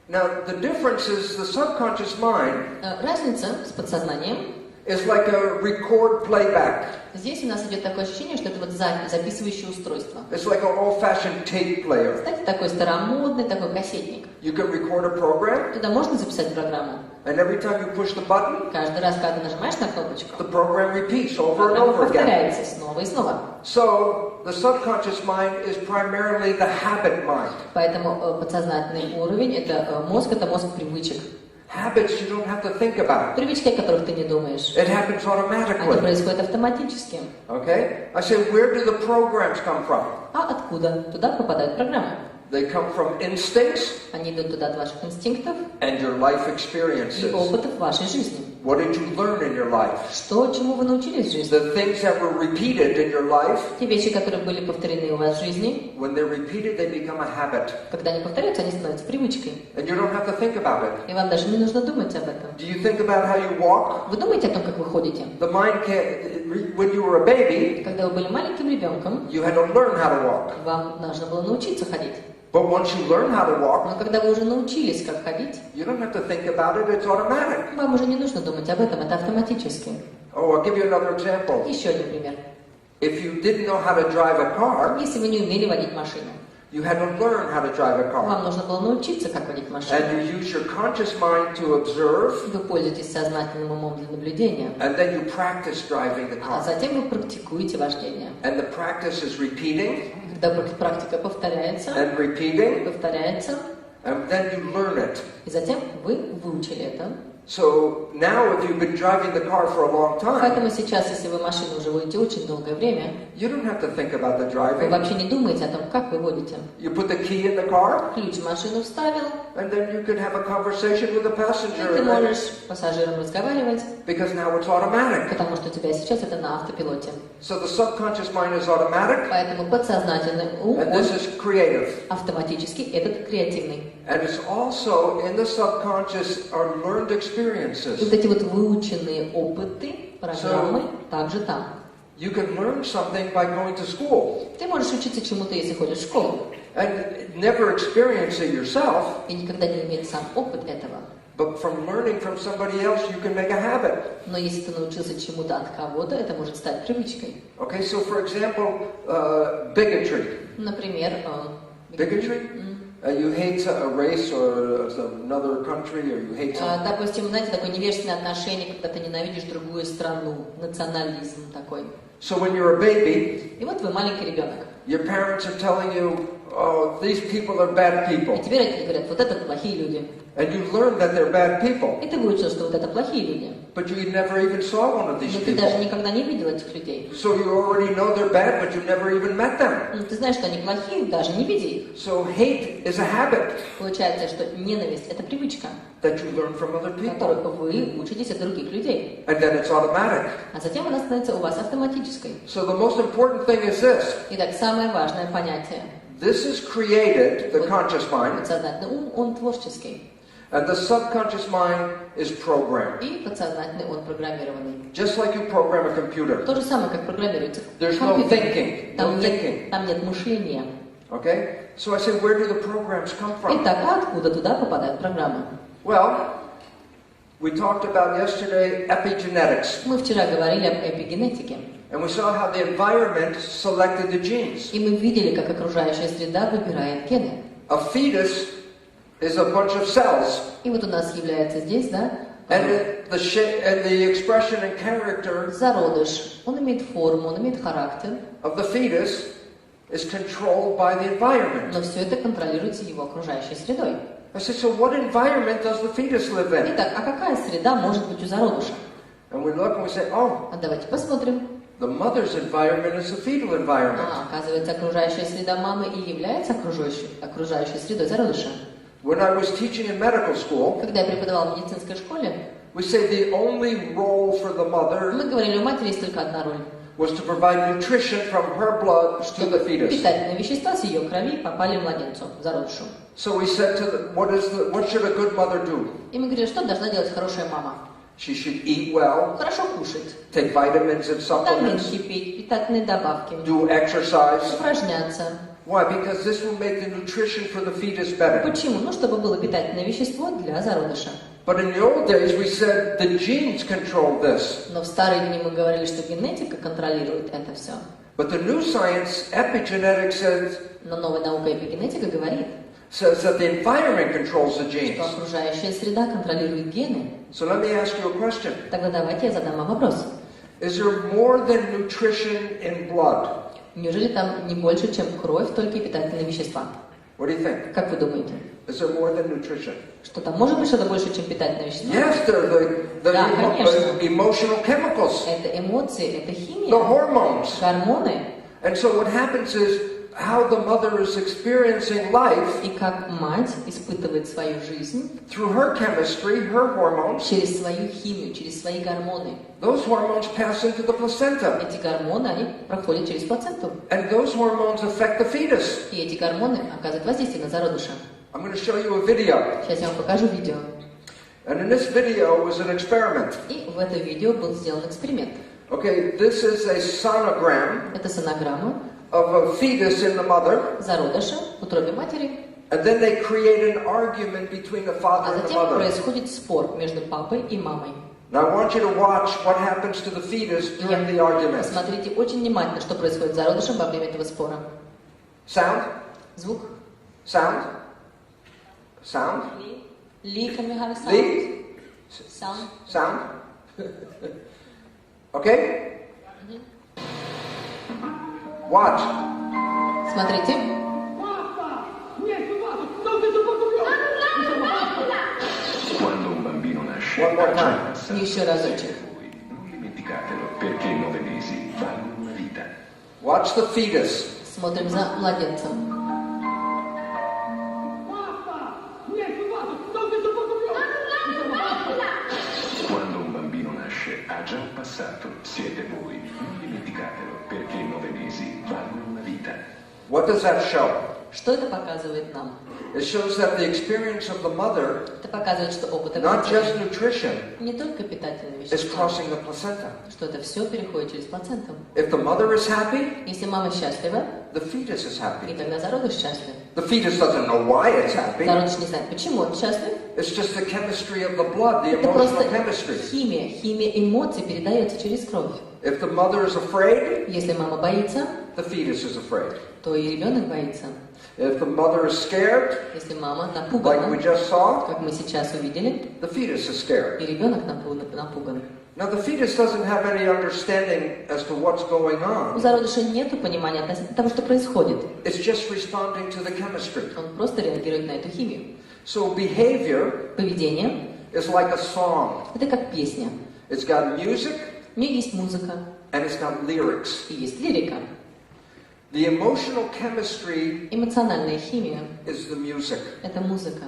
Now, the difference is the subconscious mind Разница с подсознанием. is like a record playback. Здесь у нас идет такое ощущение, что это вот записывающее устройство. It's like an old-fashioned tape player. Знаете, такой старомодный, такой кассетник. You can record a program, Туда можно записать программу. and every time you push the button, Каждый раз, когда ты нажимаешь на кнопочку, the program repeats over and программа over again. повторяется снова и снова. So, the subconscious mind is primarily the habit mind. Поэтому подсознательный уровень – это мозг привычек. Habits you don't have to think about. Привычки, о которых ты не думаешь. It happens Они automatically. происходят автоматически. Okay? I say, where do the programs come from? А откуда? Туда попадают программы. They come from instincts Они идут туда от ваших инстинктов and your life и experiences. опытов вашей жизни. What did you learn in your life? Что, чему вы научились в жизни? The things that were repeated in your life, Те вещи, которые были повторены у вас в жизни, when they're repeated, they become a habit. когда они повторяются, они становятся привычкой. And you don't have to think about it. И вам даже не нужно думать об этом. Do you think about how you walk? Вы думаете о том, как вы ходите? The mind can't, when you were a baby, Когда вы были маленьким ребенком, you had to learn how to walk. вам нужно было научиться ходить. But once you learn how to walk, Но когда вы уже научились, как ходить, you don't have to think about it, it's automatic. вам уже не нужно думать об этом, это автоматически. Oh, I'll give you another example. Еще один пример. If you didn't know how to drive a car, Если вы не умели водить машину, you had to learn how to drive a car. вам нужно было научиться, как водить машину. And you use your conscious mind to observe, Вы пользуетесь сознательным умом для наблюдения, and then you practice driving the а car. затем вы практикуете вождение. And the practice is repeating Когда практика повторяется, and repeating, повторяется, and then you learn it. и затем вы выучили это. So now if you've been driving the car for a long time, Поэтому сейчас, если вы машину уже водите очень долгое время, you don't have to think about the вы driving. вообще не думаете о том, как вы водите. You put the key in the car, Ключ в машину вставил, and then you can have a conversation with the и passenger, ты and then- можешь с пассажиром разговаривать, because now it's automatic. потому что у тебя сейчас это на автопилоте. So the subconscious mind is automatic, Поэтому подсознательный ум, and он this is creative. автоматически этот креативный. And it's also in the subconscious are learned И experiences. вот эти вот выученные опыты, программы, также там. You can learn something by going to school Ты можешь учиться чему-то, если ходишь в школу, and never experience it yourself, и никогда не иметь сам опыт этого. but from learning from somebody else, you can make a habit. Но если ты научился чему-то от кого-то, это может стать привычкой. Okay, so for example, bigotry. Например, Bigotry? You hate a race or another country, or you hate something. допустим, знаете, такое невежественное отношение, когда ты ненавидишь другую страну, национализм такой. So when you're a baby, И вот вы маленький ребенок. your parents are telling you, oh, these people are bad people. И тебе родители говорят, вот это плохие люди. And you learn that they're bad people. И ты выучил, что вот это плохие люди. But you never even saw one of these Но ты people. даже никогда не видел этих людей. So you already know they're bad, but you never even met them. Ну, ты знаешь, что они плохие, даже не видя их. So hate is a habit Получается, что ненависть – это привычка, that you learn from other people. которую вы учитесь от других людей. And then it's automatic. А затем она становится у вас автоматической. So the most important thing is this. Итак, самое важное понятие. This is created, the conscious mind, Подсознательный ум, он творческий. and the subconscious mind is programmed. И подсознательный он программированный. Just like you program a computer. То же самое, как программируется There's no компьютер. thinking. Там No thinking. нет мышления. Okay? So I say, where do the programs come from? Итак, а откуда туда попадают программы? Well, we talked about yesterday epigenetics. Мы вчера говорили об эпигенетике. And we saw how the environment selected the genes. И мы видели, как окружающая среда выбирает гены. A fetus is a bunch of cells. И вот у нас является здесь, да, And the expression and character зародыш. Он имеет форму, он имеет характер, of the fetus is controlled by the environment. но все это контролируется его окружающей средой. I said, so what environment does the fetus live in? Итак, а какая среда может быть у зародыша? And we look and we say, oh, А давайте посмотрим. the mother's environment is the fetal environment. Оказывается, окружающая среда мамы и является окружающей средой зародыша. When I was teaching in medical school, Когда я преподавал в медицинской школе, we say the only role for the mother мы говорили, у матери есть только одна роль. was to provide nutrition from her blood to the fetus. Питательные вещества с ее крови попали младенцу, зародышу. So we said to them, what should a good mother do? И мы говорили, что должна делать хорошая мама? She should eat well, Хорошо кушать, take vitamins and supplements, витаминки пить, питательные добавки, do exercise. упражняться. Why? Because this will make the nutrition for the fetus better. Почему? Ну, чтобы было питательное вещество для зародыша. But in the old days we said the genes control this. Но в старые дни мы говорили, что генетика контролирует это все. But the new science, epigenetics, Но новая наука эпигенетика говорит, says that the environment controls the genes. что окружающая среда контролирует гены. So let me ask you a question. Тогда давайте я задам вам вопрос. Is there more than nutrition in blood? Неужели там не больше, чем кровь, только и питательные вещества? What do you think? Как вы думаете? Is there more than nutrition? Что там может быть что-то больше, чем питательные вещества? Yes, they're Да, конечно. emotional chemicals, Это эмоции, это химия, the hormones. гормоны. And so what happens is how the mother is experiencing life И как мать испытывает свою жизнь through her chemistry, her hormones. через свою химию, через свои гормоны. Those hormones pass into the placenta. Эти гормоны, они проходят через плаценту. And those hormones affect the fetus. И эти гормоны оказывают воздействие на зародыша. I'm going to show you a video. Сейчас я вам покажу видео. And in this video was an experiment. И в это видео был сделан эксперимент. Okay, this is a sonogram Это сонограмма of a fetus in the mother. зародыша в утробе матери. And then they create an argument between the father А and the затем mother. происходит спор между папой и мамой. Now I want you to watch what happens to the fetus during the argument. Посмотрите очень внимательно, что происходит с зародышем во время этого спора. Sound? Звук. Sound? Sound? Ли, can we have sound? Lee? Sound. Sound? Okay? Watch. Смотрите. Quando un bambino nasce, One more ha già time. passato Еще разочек. siete voi. Non dimenticatelo, perché i 9 mesi valgono una vita. Watch the fetus. Смотрим за младенцем. Quando un bambino nasce, ha già passato, siete voi. Non dimenticatelo, perché i 9 mesi valgono una vita. What does that show? Что это показывает нам? It shows that the experience of the mother, Это показывает, что опыт not just обучения nutrition, не только питательные is вещества, crossing the placenta. что это все переходит через плаценту. If the mother is happy, Если мама счастлива, the fetus is и happy. тогда зародыш счастлив. The fetus doesn't know why it's happy. Зародыш не знает, почему он счастлив. It's just the chemistry of the blood, the Это emotional просто chemistry. химия эмоций передается через кровь. If the mother is afraid, Если мама боится, the fetus is afraid. то и ребенок боится. If the mother is scared, Если мама like we напугана, just saw, как мы сейчас увидели, the fetus is scared. и ребенок напуган. Now the fetus doesn't have any understanding as to what's going У on. зародыша нет понимания относительно того, что происходит. It's just responding to the chemistry. Он просто реагирует на эту химию. So behavior Поведение is like a song. — это как песня. It's got music У нее есть музыка and it's got lyrics. и есть лирика. The emotional chemistry Эмоциональная химия is the music. — это музыка.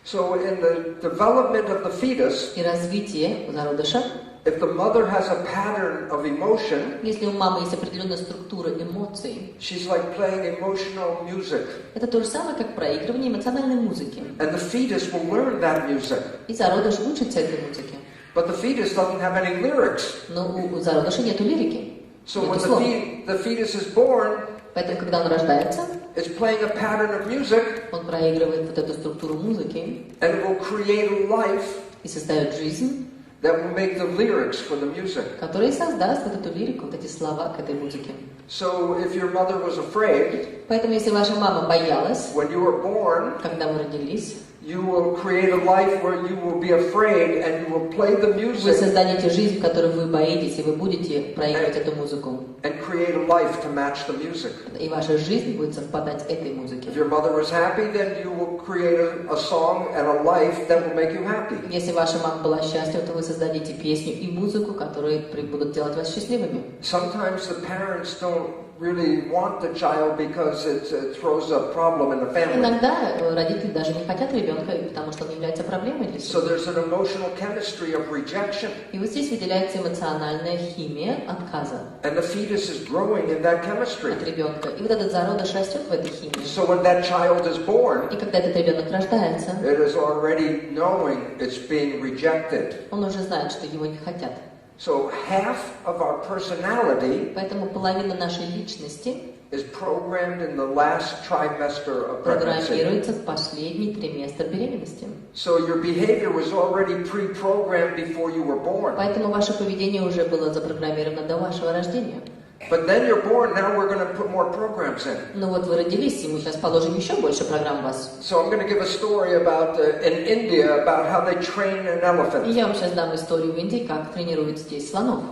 So in the development of the fetus, И развитие у зародыша, if the mother has a pattern of emotion, если у мамы есть определенная структура эмоций, she's like playing emotional music. это то же самое, как проигрывание эмоциональной музыки. And the fetus will learn that music. И зародыш учится этой музыке. But the fetus doesn't have any lyrics. Но у зародыша нету лирики, So when нету слов. the fetus is born, Поэтому, когда он рождается, it's playing a pattern of music, он проигрывает вот эту структуру музыки and it will create a life и создает жизнь, that will make the lyrics for the music. которая создаст вот эту лирику, вот эти слова к этой музыке. So if your mother was afraid, Поэтому, если ваша мама боялась, when you were born, когда вы родились, you will create a life where you will be afraid and you will play the вы music создадите жизнь, в которой вы боитесь, и вы будете проигрывать эту музыку. and create a life to match the music. И ваша жизнь будет совпадать этой музыке. If your mother was happy, then you will create a song and a life that will make you happy. Если ваша мама была счастлива, то вы создадите песню и музыку, которые будут делать вас счастливыми. Sometimes the parents don't really want the child because it throws a problem in the family. Иногда родители даже не хотят ребенка, потому что он является проблемой для So семьи. there's an emotional chemistry of rejection. И вот здесь выделяется эмоциональная химия отказа And the fetus is growing in that от chemistry. ребенка. И вот этот зародыш растет в этой химии. So when that child is born, И когда этот ребенок рождается, it is already knowing it's being rejected. он уже знает, что его не хотят. So half of our personality Поэтому половина нашей личности is programmed in the last trimester of pregnancy. программируется в последний триместр беременности. So your behavior was already pre-programmed before you were born. Поэтому ваше поведение уже было запрограммировано до вашего рождения. But then you're born, now we're going to put more programs in. Ну вот вы родились, и мы сейчас положим еще больше программ в вас. So I'm going to give a story about in India about how they train an И elephant. я вам сейчас дам историю в Индии, как тренируют здесь слонов.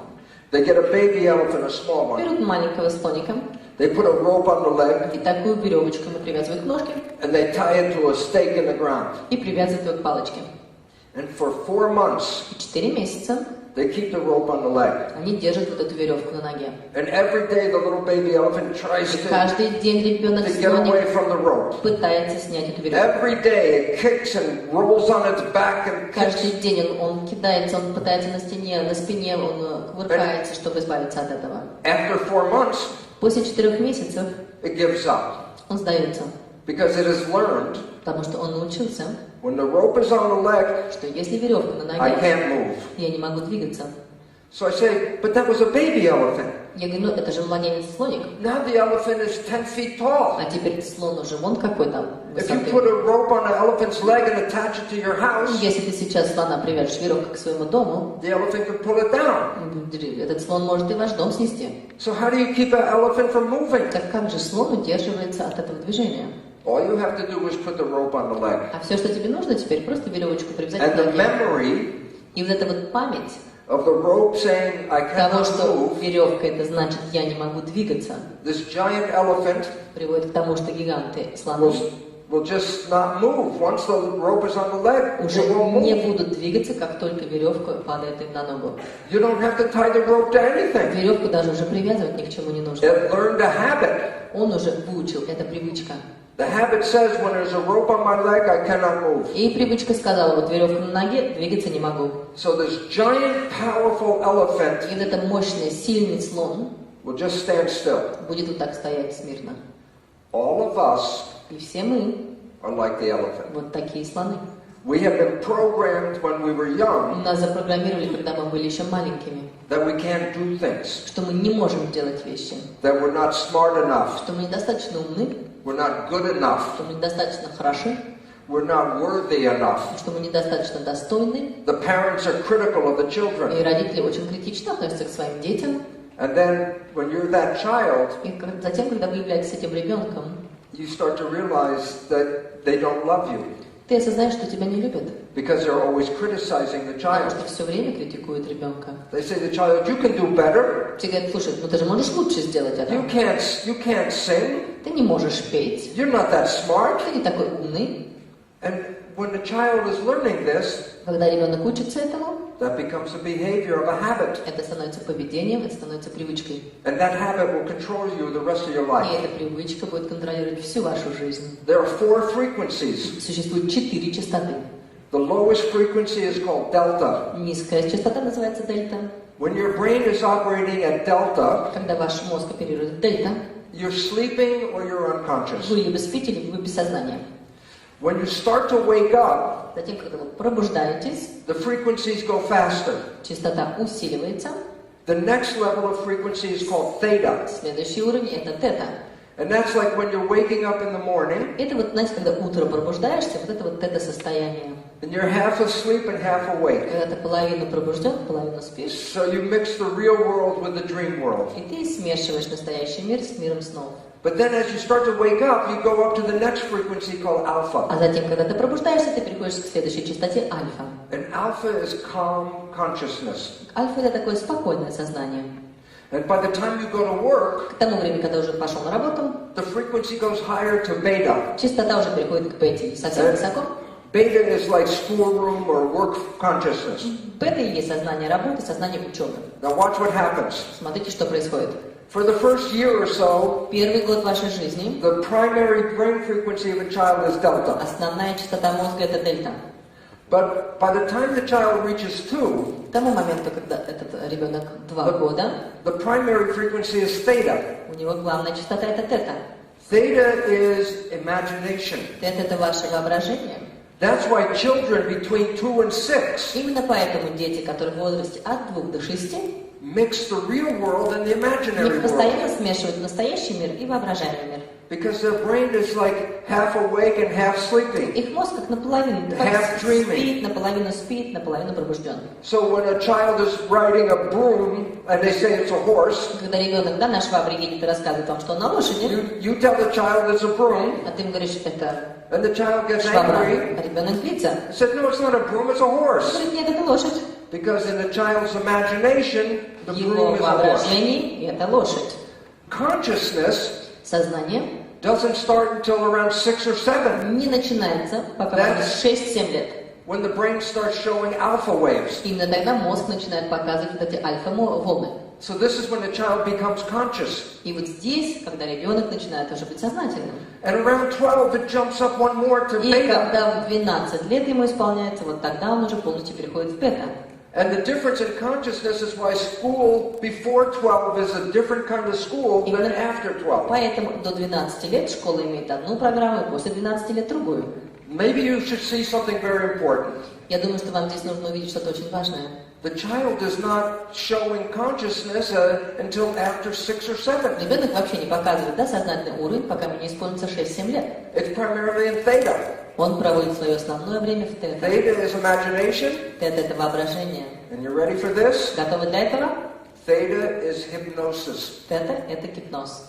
They get a baby elephant, a small one. Берут маленького слоника, They put a rope on the leg и такую веревочку ему привязывают к ножке, and they tie it to a stake in the ground. и привязывают его к палочке. And for 4 months, И 4 месяца they keep the rope on the leg. они держат вот эту веревку на ноге. And every day the little baby elephant tries И to каждый день get ребенок-слоник away from the rope. пытается снять эту веревку. Every day it kicks and rolls on its back and Каждый kicks. день он кидается, он пытается на стене, на спине, он кувыркается, чтобы избавиться от этого. After 4 months, После 4 месяцев it gives up он сдается, because it has learned потому что он научился, when the rope is on the leg, что если веревка на I ноге, can't move. я не могу двигаться. So I say, but that was a baby elephant. Я говорю, ну это же младенец-слоник, Now the elephant is 10 feet tall. а теперь слон уже вон какой там If you высоты. put a rope on an elephant's leg and attach it to your house, Если ты сейчас слона привяжешь веревкой к своему дому, the elephant could pull it down. этот слон может и ваш дом снести. So how do you keep an elephant from moving? Так как же слон удерживается от этого движения? All you have to do is put the rope on the leg. А все, что тебе нужно теперь, просто веревочку привязать And к the ноге. memory И вот эта вот память of the rope saying, I того, cannot что move, веревка это значит я не могу двигаться, this giant elephant приводит к тому, что гиганты слоны will just not move. Once the rope is on the leg, уже it won't не move. будут двигаться, как только веревка падает им на ногу. You don't have to tie the rope to anything. Веревку даже уже привязывать ни к чему не нужно. It learned a habit. Он уже выучил, это привычка. The habit says, when there's a rope on my leg, I cannot move. И привычка сказала, вот веревка на ноге, двигаться не могу. So this giant, powerful elephant И вот это мощный, сильный слон will just stand still. будет вот так стоять смирно. All of us И все мы are like the elephant. вот такие слоны. We have been programmed when we were young Нас запрограммировали, когда мы были еще маленькими, that we can't do things, что мы не можем делать вещи, that we're not smart enough, что мы недостаточно умны, we're not good enough, что мы недостаточно хороши, we're not worthy enough. что мы недостаточно достойны. The parents are critical of the И children. родители очень критично относятся к своим детям. And then when you're that child, И затем, когда вы являетесь этим ребенком, you start to realize that they don't love you. Ты осознаешь, что тебя не любят. Because they're always criticizing the Потому child. что все время критикуют ребенка. They say to the child, you can do better. Все говорят, слушай, ну ты же можешь лучше сделать это. You can't sing. Ты не можешь петь. You're not that smart. Ты не такой умный. And when the child is learning this, Когда ребенок учится этому, that becomes the behavior of a habit. это становится поведением, это становится привычкой. And that habit will control you the rest of your И life. эта привычка будет контролировать всю вашу жизнь. There are 4 frequencies. Существует 4 частоты. The lowest frequency is called delta. Низкая частота называется дельта. When your brain is operating at delta, Когда ваш мозг оперирует в дельта, you're sleeping or you're unconscious. вы либо спите, либо вы без сознания. When you start to wake up, Затем, когда вы пробуждаетесь, the frequencies go faster. частота усиливается. The next level of frequency is called theta. Следующий уровень – это тета. And that's like when you're waking up in the morning Это вот, знаете, когда утром пробуждаешься, вот это вот тета-состояние. and you're half asleep and half awake. Когда ты половину пробужден, половину спишь, So you mix the real world with the dream world. и ты смешиваешь настоящий мир с миром снов. But then as you start to wake up, you go up to the next frequency called alpha. А затем, когда ты пробуждаешься, ты переходишь к следующей частоте альфа. And alpha is calm consciousness. Альфа – это такое спокойное сознание. And by the time you go to work, К тому времени, когда уже пошел на работу, the frequency goes higher to beta. частота уже переходит к бете, совсем высоко. Beta is like schoolroom or work consciousness. Бета и есть сознание работы, сознание учебы. Now watch what happens. Смотрите, что происходит. For the first year or so, Первый год вашей жизни the primary brain frequency of a child is delta. основная частота мозга – это дельта. But by the time the child reaches 2, К тому моменту, когда этот ребенок 2 года, the primary frequency is theta. у него главная частота – это тета. Theta is imagination. Тета – это ваше воображение. That's why children between 2 and 6 Именно поэтому дети, которые в возрасте от 2 до 6, mix the real world and the у imaginary них world. постоянно смешивают настоящий мир и воображаемый мир. Because their brain is like half awake and half sleeping. Их мозг как наполовину Half dreaming. спит, наполовину пробужден. So when a child is riding a broom and they say it's a horse, Когда ребенок, да, на швабре едет и рассказывает вам, что он на лошади, you tell the child it's a broom, а ты ему говоришь, это and the child gets швабра, angry. а ребенок злится. He said, no, it's not a broom, it's a Он horse. говорит, нет, это лошадь. Because in the child's imagination, the Его broom is a horse. воображении это лошадь. Consciousness Сознание doesn't start until around 6 or 7, не начинается, пока будет 6-7 лет. when the brain starts showing alpha waves. Именно тогда мозг начинает показывать вот эти альфа-волны. So this is when the child becomes conscious. И вот здесь, когда ребенок начинает уже быть сознательным. And around 12, it jumps up one more to И beta. когда в 12 лет ему исполняется, вот тогда он уже полностью переходит в бета. And the difference in consciousness is why school before 12 is a different kind of school than after 12. Поэтому до 12 лет школа имеет одну программу, и после 12 лет другую. Maybe you should see something very important. Я думаю, что вам здесь нужно увидеть что-то очень важное. The child is not showing consciousness until after 6 or 7. Ребенок вообще не показывает, да, сознательный уровень, пока ему не исполнится 6-7 лет. It's primarily in theta. Он проводит свое основное время в тета. Theta is imagination. Тета – это воображение. And you ready for this? Готовы для этого? Theta is hypnosis. Тета – это гипноз.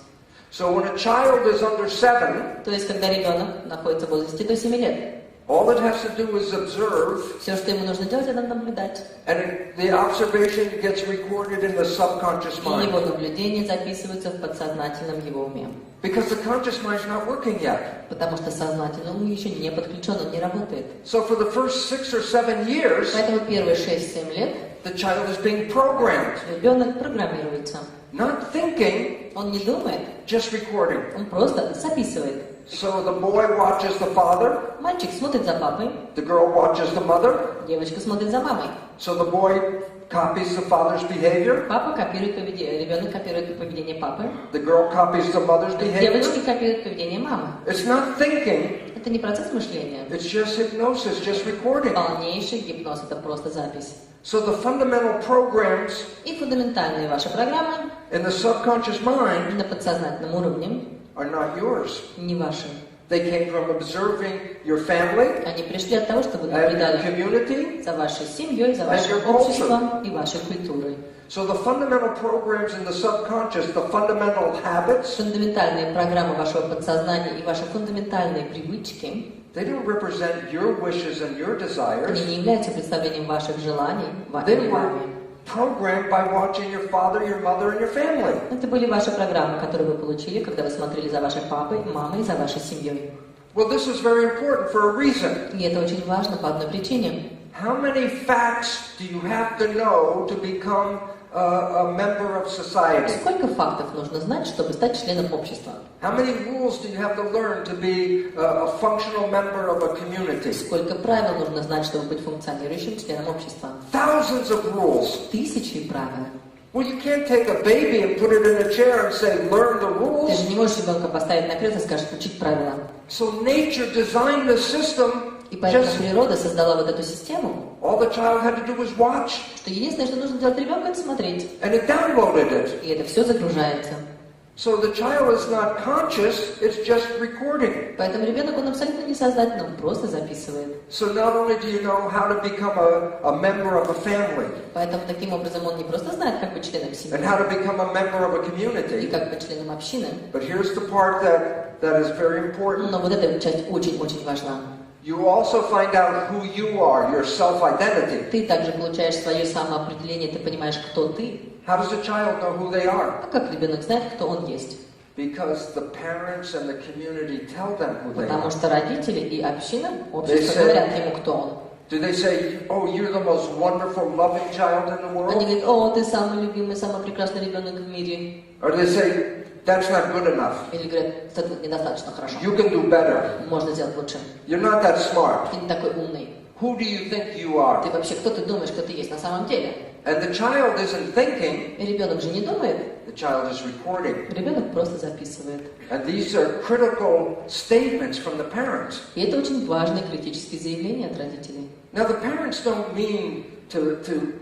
So when a child is under 7, То есть, когда ребенок находится в возрасте до 7 лет, all it has to do is observe, все, что ему нужно делать, это наблюдать. and the observation gets recorded in the subconscious И его mind. наблюдения записываются в подсознательном его уме. Because the conscious mind is not working yet. Потому что сознательный ум еще не подключен, он не работает. So for the first 6 or 7 years, Поэтому первые 6-7 лет the child is being programmed, ребенок программируется. not thinking, Он не думает, just recording. он просто записывает. So the boy watches the father, Мальчик смотрит за папой, the girl watches the mother. девочка смотрит за мамой. So the boy copies the father's behavior, Папа копирует поведение, ребенок копирует поведение папы, the girl copies the mother's behavior. девочки копируют поведение мамы. It's not thinking, Это не процесс мышления. it's just hypnosis, just recording. Полнейший гипноз, это просто запись. So the fundamental programs И фундаментальные ваши программы in the subconscious mind на подсознательном уровне are not yours. не ваши. They came from observing your family Они пришли от того, что вы and your наблюдали community. за вашей семьей, за вашим your culture. обществом и вашей культурой. So the fundamental programs in the subconscious, the fundamental habits, Фундаментальные программы вашего подсознания и ваши фундаментальные привычки They don't represent your wishes and your desires. Они не являются представлением ваших желаний, They were programmed by watching your father, your mother, and your family. Это были ваши программы, которые вы получили, когда вы смотрели за вашей папой, мамой и за вашей семьей. Well, this is very important for a reason. И это очень важно по одной причине. How many facts do you have to know to become a member of society? Сколько фактов нужно знать, чтобы стать членом общества? How many rules do you have to learn to be a functional member of a community? Сколько правил нужно знать, чтобы быть функционирующим членом общества? Thousands of rules. Тысячи правил. Well, you can't take a baby and put it in a chair and say, learn the Ты rules. же не можешь ребенка поставить на кресло и скажешь, учить правила. So nature designed the system. И поэтому природа создала вот эту систему, All the child had to do was watch. что единственное, что нужно делать ребенку, это смотреть. And it downloaded it. И это все загружается. So the child is not conscious, it's just recording. Поэтому ребенок, он абсолютно несознательно, он просто записывает. So not only do you know how to become a member of a family, Поэтому таким образом он не просто знает, как быть членом семьи, and how to become a member of a и community, как быть членом общины, but here's the part that is very important. но вот эта часть очень-очень важна. You also find out who you are, your self-identity. Ты также получаешь свое самоопределение, ты понимаешь, кто ты. How does a child know who they are? А как ребенок знает, кто он есть? Because the parents and the community tell them who they Потому are. что родители и община, общество говорят ему, кто он. Do they say, oh, you're the most wonderful, loving child in the Они world? говорят, о, ты самый любимый, самый прекрасный ребенок в мире. Or do they say, that's not good enough. Или говорят, это недостаточно хорошо. You can do better. Можно сделать лучше. You're not that smart. Ты не такой умный. Who do you think you are? Ты вообще, кто ты думаешь, кто ты есть на самом деле? And the child isn't thinking, И ребенок же не думает. the child is recording. Ребенок просто записывает. And these are critical statements from the parents. И это очень важные критические заявления от родителей. Now the parents don't mean to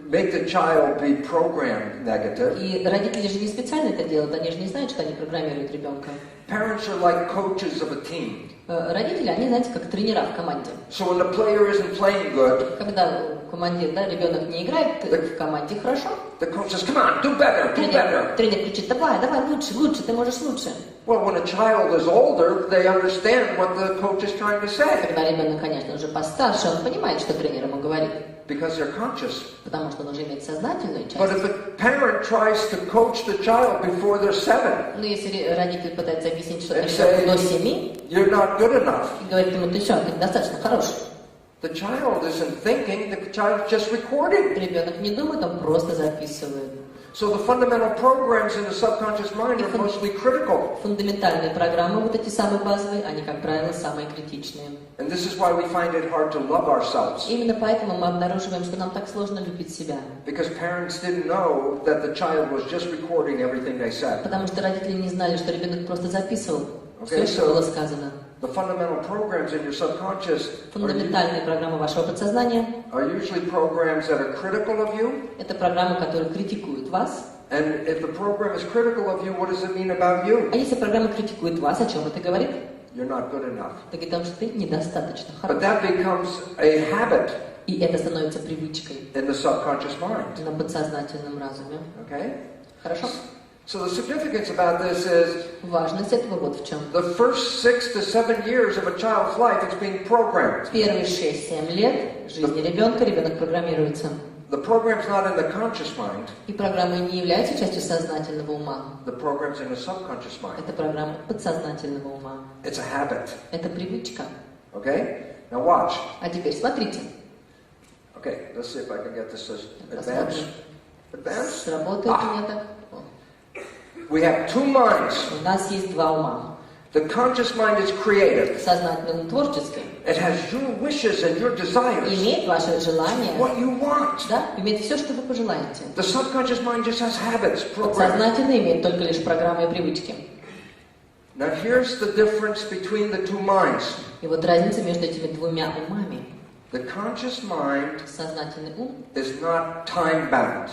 make the child be programmed negative. И родители же не специально это делают, они же не знают, что они программируют ребенка. Parents are like coaches of a team. Родители, они, знаете, как тренера в команде. So when the player isn't playing good, Когда командир, да, ребенок не играет в команде хорошо, the coach says, come on, do better, do better. тренер кричит, давай, давай, лучше, лучше, ты можешь лучше. Well, when a child is older, they understand what the coach is trying to say. Когда ребенок, конечно, уже постарше, он понимает, что тренер ему говорит. Because they're conscious. Потому что он уже имеет сознательную часть. But if a parent tries to coach the child before they're 7, Но если родитель пытается объяснить что-то and say, до 7, you're not good enough, и говорит ему, ты что, ты недостаточно хорош. the child isn't thinking, the child's just recording. Ребенок не думает, он просто записывает. So the fundamental programs in the subconscious mind are mostly critical. Фундаментальные программы, вот эти самые базовые, они, как правило, самые критичные. And this is why we find it hard to love ourselves. Именно поэтому мы обнаруживаем, что нам так сложно любить себя. Because parents didn't know that the child was just recording everything they said. Потому что родители не знали, что ребенок просто записывал Okay, все, что было сказано. The fundamental programs in your subconscious Фундаментальные программы вашего подсознания are usually programs that are critical of you. — это программы, которые критикуют вас. And if the program is critical of you, what does it mean about you? А если программа критикует вас, о чем это говорит? You're not good enough. Это говорит о том, что ты недостаточно But хорош. that becomes a habit И это становится привычкой in the subconscious mind. на подсознательном разуме. Okay? Хорошо? So the significance about this is Важность этого вот в чем. the first 6 to 7 years of a child's life is being programmed. Первые 6-7 лет жизни ребенка ребенок программируется. The program's not in the conscious mind. И программы не являются частью сознательного ума. The program's in the subconscious mind. Это программа подсознательного ума. It's a habit. Это привычка. Okay? Now watch. А теперь смотрите. Okay, let's see if I can get this to Посмотрим. advance. Advance? Сработает у меня так? О. We have two minds. У нас есть два ума. The conscious mind is creative. Сознательный ум творческий. It has your wishes and your desires. Имеет ваши желания. What you want. Да? Имеет все, что вы пожелаете. The subconscious mind just has habits, programs. Подсознательный имеет только лишь программы и привычки. Now here's the difference between the two minds. И вот разница между этими двумя умами. The conscious mind Сознательный ум, is not time-bound.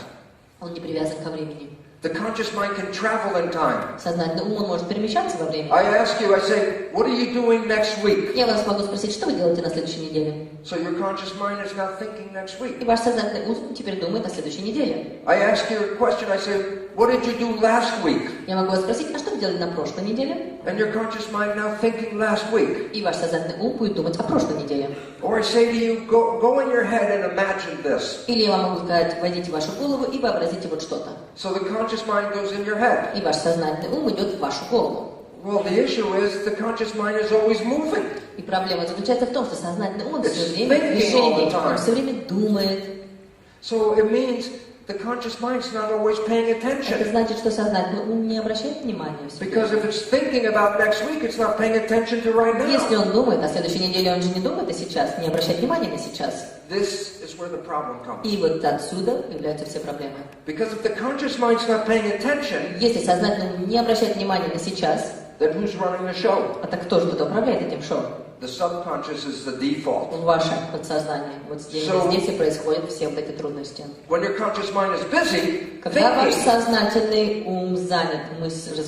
он не привязан ко времени. The conscious mind can travel in time. Сознательный ум, он может перемещаться во времени. I ask you, I say, what are you doing next week? Я вас могу спросить, что вы делаете на следующей неделе? So your conscious mind is now thinking next week. И ваш сознательный ум теперь думает о следующей неделе. I ask you a question, I say, what did you do last week? Я могу вас спросить, а что вы делали на прошлой неделе? And your conscious mind now thinking last week. И ваш сознательный ум будет думать о прошлой неделе. Or I say to you, go in your head and imagine this. Или я вам могу сказать, войдите в вашу голову и вообразите вот что-то. So the conscious mind goes in your head. И ваш сознательный ум идет в вашу голову. Well, the issue is the conscious mind is always moving. И проблема заключается в том, что сознательный ум все время в движении, он все время думает. So it means the conscious mind's not always paying attention. Это значит, что сознательный ум не обращает внимания. Because if it's thinking about next week, it's not paying attention to right now. Если он думает о следующей неделе, он же не думает о сейчас, не обращает внимания на сейчас. This is where the problem comes. И вот отсюда появляются все проблемы. Because if the conscious mind's not paying attention, Если сознательный ум не обращает внимания на сейчас, then who's running the show? а так кто же тут управляет этим шоу? The subconscious is the default. Ваше подсознание. Вот здесь и происходят все вот эти трудности. When your conscious mind is busy Когда ваш thinking, сознательный ум занят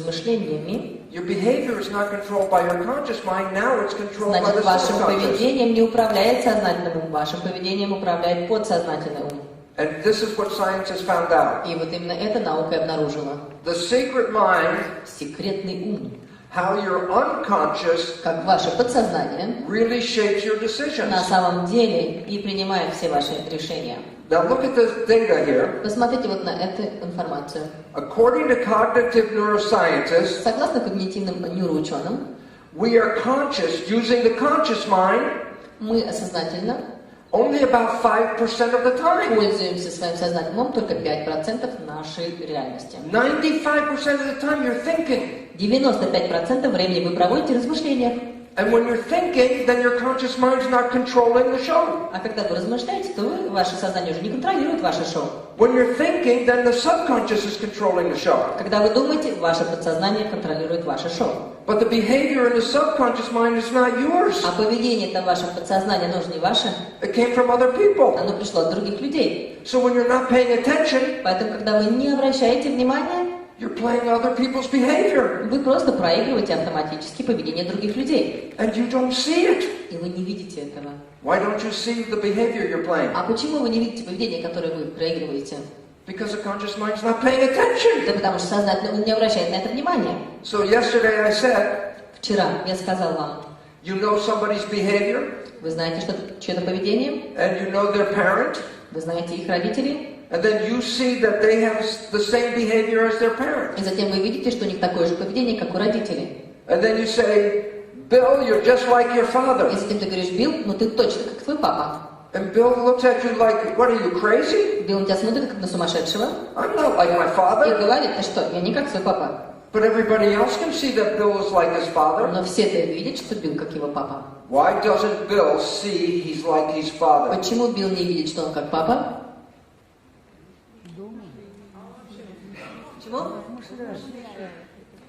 размышлениями, your behavior is not controlled by your conscious mind. Now it's controlled by значит, the вашим subconscious. поведением не управляет сознательный ум, вашим поведением управляет подсознательный ум. And this is what science has found out. И вот именно это наука и обнаружила. The secret mind, Секретный ум. how your unconscious Как ваше подсознание really shapes your decisions. на самом деле и принимает все ваши решения. Now look at this data here. Посмотрите вот на эту информацию. According to cognitive neuroscientists, Согласно когнитивным нейроученым, we are conscious using the conscious mind мы сознательно only about 5% of the time. пользуемся своим сознательным умом только 5% нашей реальности. 95% of the time you're thinking. 95% времени вы проводите в размышлениях. And when you're thinking, then your conscious mind's not controlling the show. А когда вы размышляете, то ваше сознание уже не контролирует ваше шоу. When you're thinking, then the subconscious is controlling the show. Когда вы думаете, ваше подсознание контролирует ваше шоу. But the behavior in the subconscious mind is not yours. А поведение-то в вашем подсознании, оно же не ваше. It came from other people. Оно пришло от других людей. So when you're not paying attention, Поэтому, когда вы не обращаете внимания, you're playing other people's behavior. вы просто проигрываете автоматически поведение других людей. And you don't see it. И вы не видите этого. Why don't you see the behavior you're playing? А почему вы не видите поведение, которое вы проигрываете? Because the conscious mind's not paying attention. Да потому что сознательный ум не обращает на это внимания. So yesterday I said, Вчера я сказал вам, you know somebody's behavior, вы знаете, что чье-то поведение, and you know their parent, вы знаете их родителей, and then you see that they have the same behavior as their parent. и затем вы видите, что у них такое же поведение, как у родителей. And then you say, Bill, you're just like your father. И затем ты говоришь, Билл, ну ты точно как твой папа. And Bill looks at you like, what are you, crazy? Билл на тебя смотрит, как на сумасшедшего, I'm not like my и father. говорит, ты что, я не как свой папа. But everybody else can see that Bill is like his father. Но все-то видят, что Билл как его папа. Why doesn't Bill see he's like his father? Почему Билл не видит, что он как папа? Почему?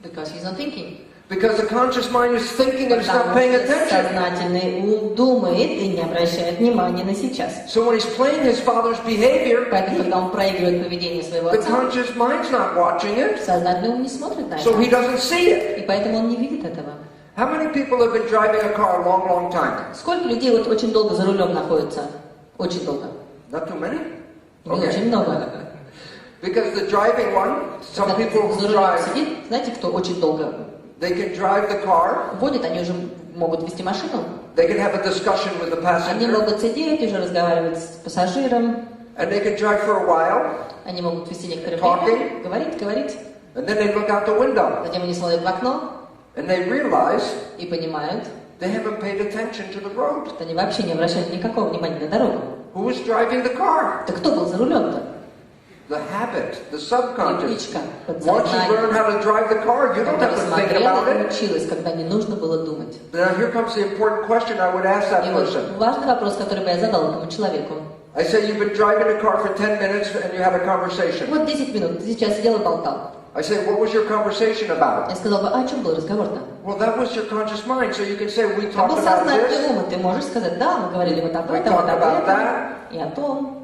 Because he's not thinking. Because the conscious mind is thinking and it's not Потому paying что attention. сознательный ум думает и не обращает внимания на сейчас. So when he's playing his father's behavior, Поэтому, когда он проигрывает поведение своего the отца, conscious mind's not watching it, сознательный ум не смотрит на so he это. doesn't see it. И поэтому он не видит этого. How many people have been driving a car a long, long time? Сколько людей вот очень долго за рулем находится? Очень долго. Not too many? Не очень много. Because the driving one, some Когда people за who рулем drive, сидит, знаете, кто очень долго they can drive the car, водит, они уже могут вести машину. they can have a discussion with the Они passenger, могут сидеть, уже разговаривать с пассажиром. and they can drive for a while, Они могут вести некоторое Talking. время, говорить. and then they look out the window, Затем они смотрят в окно and they realize и понимают, they haven't paid attention to the road. что они вообще не обращают никакого внимания на дорогу. Who is driving the car? Так кто был за рулем-то? The habit, the subconscious. Привычка, Once you learn подсознание, how to drive the car, you don't have которое to think смотрела about и it. училась, когда не нужно было думать. Now here comes the important question I would ask that И вот person. важный вопрос, который бы я задал этому человеку. I say you've been driving a car for 10 minutes and you had a conversation. Вот 10 минут, ты сейчас сидел и болтал. I say, what was your conversation about? Я сказал бы, а о чем был разговор-то? Well, that was your conscious mind, so you can say we Это talked был about сознательный this, ум, и ты можешь сказать, да, мы говорили вот об we этом, вот talked об about этом, that, и о том.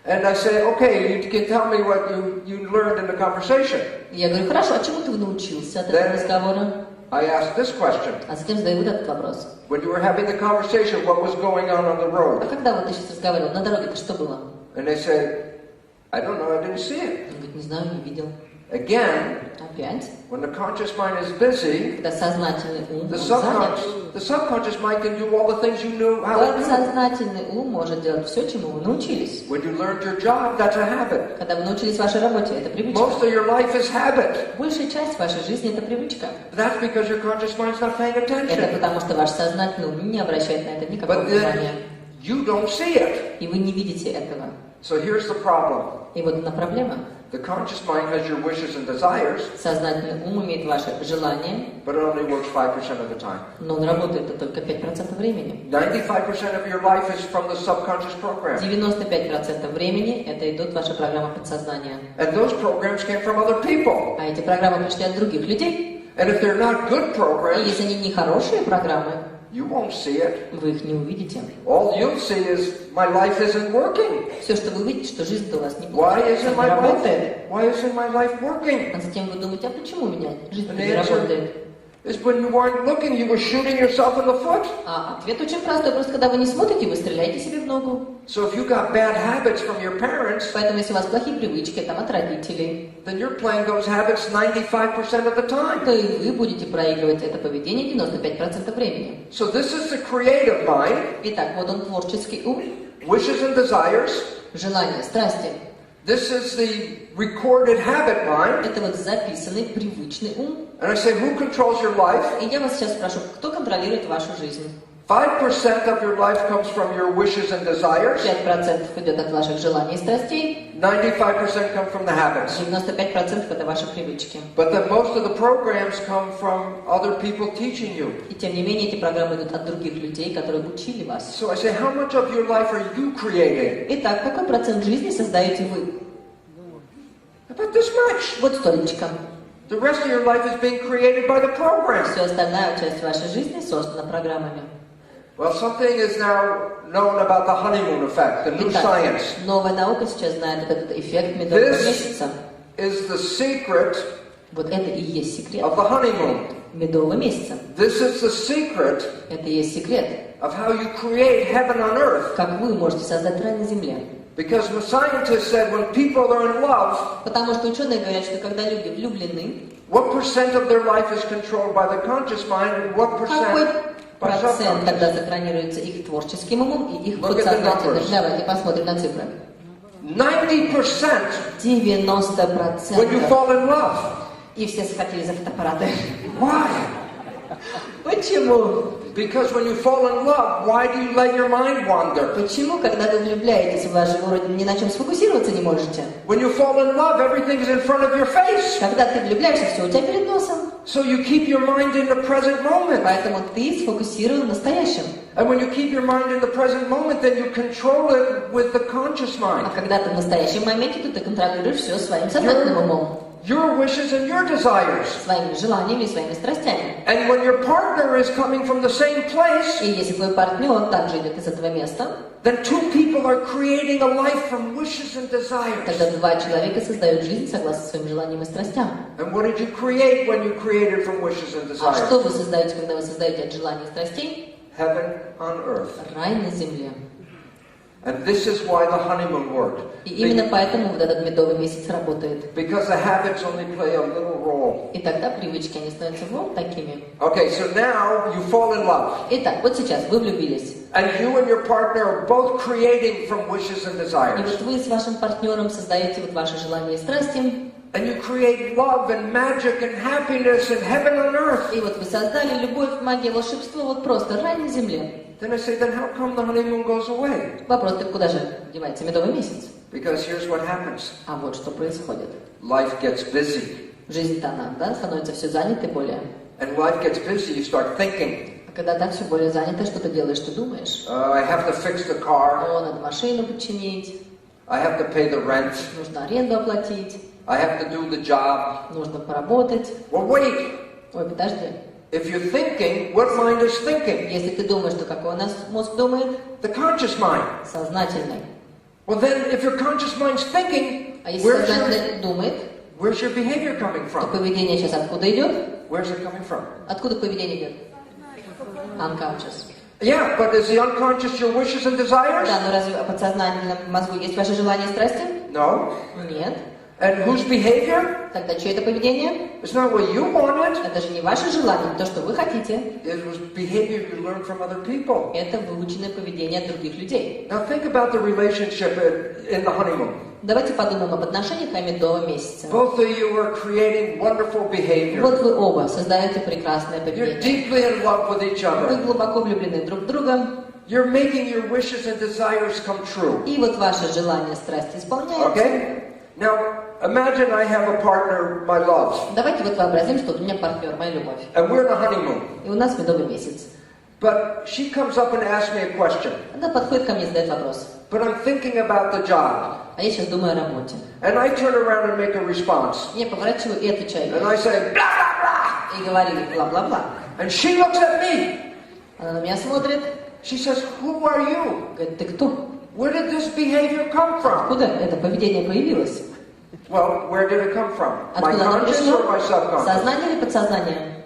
and I say, okay, you can tell me what you learned in the conversation. И я говорю, хорошо, а чему ты научился от этого разговора? I asked this question. А затем задаю вот этот вопрос. When you were having the conversation, what was going on the А road? когда вот ты сейчас разговаривал, на дороге-то что было? And they say, I don't know, I didn't see it. Он говорит, не знаю, не видел. Again, Опять, when the conscious mind is busy, когда сознательный ум the занят, subconscious mind can do all the things you knew how to do. подсознательный ум может делать все, чему вы научились. When you learned your job, that's a habit. Когда вы научились вашей работе, это привычка. Most of your life is habit. Большая часть вашей жизни это привычка. That's because your conscious mind's not paying Это attention. потому, что ваш сознательный ум не обращает на это никакого But внимания. then you don't see it. И вы не видите этого. So here's the problem. И вот одна проблема. The conscious mind has your wishes and desires, Сознательный ум имеет ваши желания, but it only works 5% of the time. но он работает только 5% времени. 95% of your life is from the subconscious program. 95% времени это идут ваши программы подсознания. And those programs came from other people. А эти программы пришли от других людей. And if they're not good И programs, если они не хорошие программы, you won't see it. вы их не увидите. All you'll see is, my life isn't working. Все, что вы увидите, что жизнь-то у вас не Why isn't my работает. life? Why isn't my life working? А затем вы думаете, а почему у меня жизнь And не the answer работает? is when you weren't looking, you were shooting yourself in the foot. А ответ очень простой. Просто когда вы не смотрите, вы стреляете себе в ногу. So if you got bad habits from your parents, Поэтому если у вас плохие привычки там, от родителей, then you're playing those habits 95% of the time. то и вы будете проигрывать это поведение 95% времени. So this is the creative mind, Итак, вот он творческий ум, wishes and desires. желания, страсти. This is the recorded habit mind. Это вот записанный привычный ум. And I say, who controls your life? И я вас сейчас спрошу, кто контролирует вашу жизнь? 5% of your life comes from your wishes and desires. 5% идет от ваших желаний и страстей, 95% come from the habits. 95% это ваши привычки. But then most of the programs come from other people teaching you. И тем не менее эти программы идут от других людей, которые учили вас. So I say, how much of your life are you creating? Итак, какой процент жизни создаете вы? About this much. Вот столечко. The rest of your life is being created by the program. Все остальная часть вашей жизни создана программами. Well, something is now known about the honeymoon effect, the new Итак, science. новая наука сейчас знает этот эффект медового This месяца. is the secret Вот это и есть секрет of the honeymoon. медового месяца. This is the secret Это и есть секрет, of how you create heaven on earth. как вы можете создать рай на земле. Because the scientists said when people are in love, Потому что ученые говорят, что когда люди влюблены, what percent of their life is controlled by the conscious mind and what какой percent by процент тогда subconscious? сохранируется их творческим умом и их Look at the подсознательным? numbers. Давайте посмотрим на цифры. 90% 90%. when you fall in love. И все схватили за фотоаппараты. Why? Почему? Because when you fall in love, why do you let your mind wander? Почему, когда вы влюбляетесь, вы же вроде ни на чем сфокусироваться не можете? When you fall in love, everything is in front of your face. Когда ты влюбляешься, все у тебя перед носом. So you keep your mind in the present moment. Поэтому ты сфокусирован в настоящем. And when you keep your mind in the present moment, then you control it with the conscious А mind. когда ты в настоящем моменте, то ты контролируешь все своим сознательным умом. Your wishes and your desires. Своими желаниями и своими страстями. And when your partner is coming from the same place, И если твой партнер также идет из этого места, then two people are creating a life from wishes and desires. тогда два человека создают жизнь согласно своим желаниям и страстям. And what did you create when you created from wishes and А что desires? вы создаете, когда вы создаете от желаний и страстей? Heaven on earth. Рай на земле. And this is why the honeymoon worked. И именно поэтому вот этот медовый месяц работает. Because the habits only play a little role. И тогда привычки, они становятся вот такими. Okay, so now you fall in love. Итак, вот сейчас вы влюбились. And you and your partner are both creating from wishes and И desires. вот вы с вашим партнером создаете вот ваши желания и страсти. And you create love and magic and happiness and heaven on earth. И вот вы создали любовь, магия, волшебство, вот просто рай на земле. Then I say, then how come the honeymoon goes away? Вопрос, так куда же девается медовый месяц? Because here's what happens. А вот что происходит. Life gets busy. Жизнь-то она, да, становится все занятой более. And life gets busy, you start thinking. А когда так все более занято, что ты делаешь, ты думаешь. I have to fix the car. О, надо машину починить, I have to pay the rent. нужно аренду оплатить, I have to do the job. нужно поработать. Well, wait. Ой, подожди. If you're thinking, what mind is thinking? Если ты думаешь, что какой у нас мозг думает? The conscious mind. Сознательный. Well, then, if your conscious mind's thinking, А если where's сознательный думает, Where's your behavior coming То from? поведение сейчас откуда идет? Where's it coming from? Откуда поведение идет? Unconscious. Yeah, but is the unconscious your wishes and desires? Да, но разве в подсознательном мозгу есть ваши желания и страсти? No. Нет. And whose behavior? Тогда чье это поведение? It's not what you wanted. Это же не ваше желание, то, что вы хотите. It was behavior you learned from other people. Это выученное поведение от других людей. Now think about the relationship in the honeymoon. Давайте подумаем об отношениях о медовом месяце. Both of you are creating wonderful behavior. Вот вы оба создаете прекрасное You're поведение. deeply in love with each Вы other. глубоко влюблены друг в друга. You're making your wishes and desires come true. И вот ваши желания, страсти исполняются. Okay? Now, imagine I have a partner, my love, Давайте вот вообразим, что у меня партнер, моя любовь. and we're in a honeymoon. И у нас медовый месяц. But she comes up and asks me a question. Она подходит ко мне и задает вопрос. But I'm thinking about the job. А я сейчас думаю о работе. And I turn around and make a response. Я поворачиваю и отвечаю. And I say, blah, blah, blah. И говорю бла-бла-бла. And she looks at me. Она на меня смотрит. She says, who are you? Говорит, ты кто? Where did this behavior come from? Откуда это поведение появилось? Well, where did it come from? My Откуда оно conscious or my пришло? subconscious? Сознание или подсознание?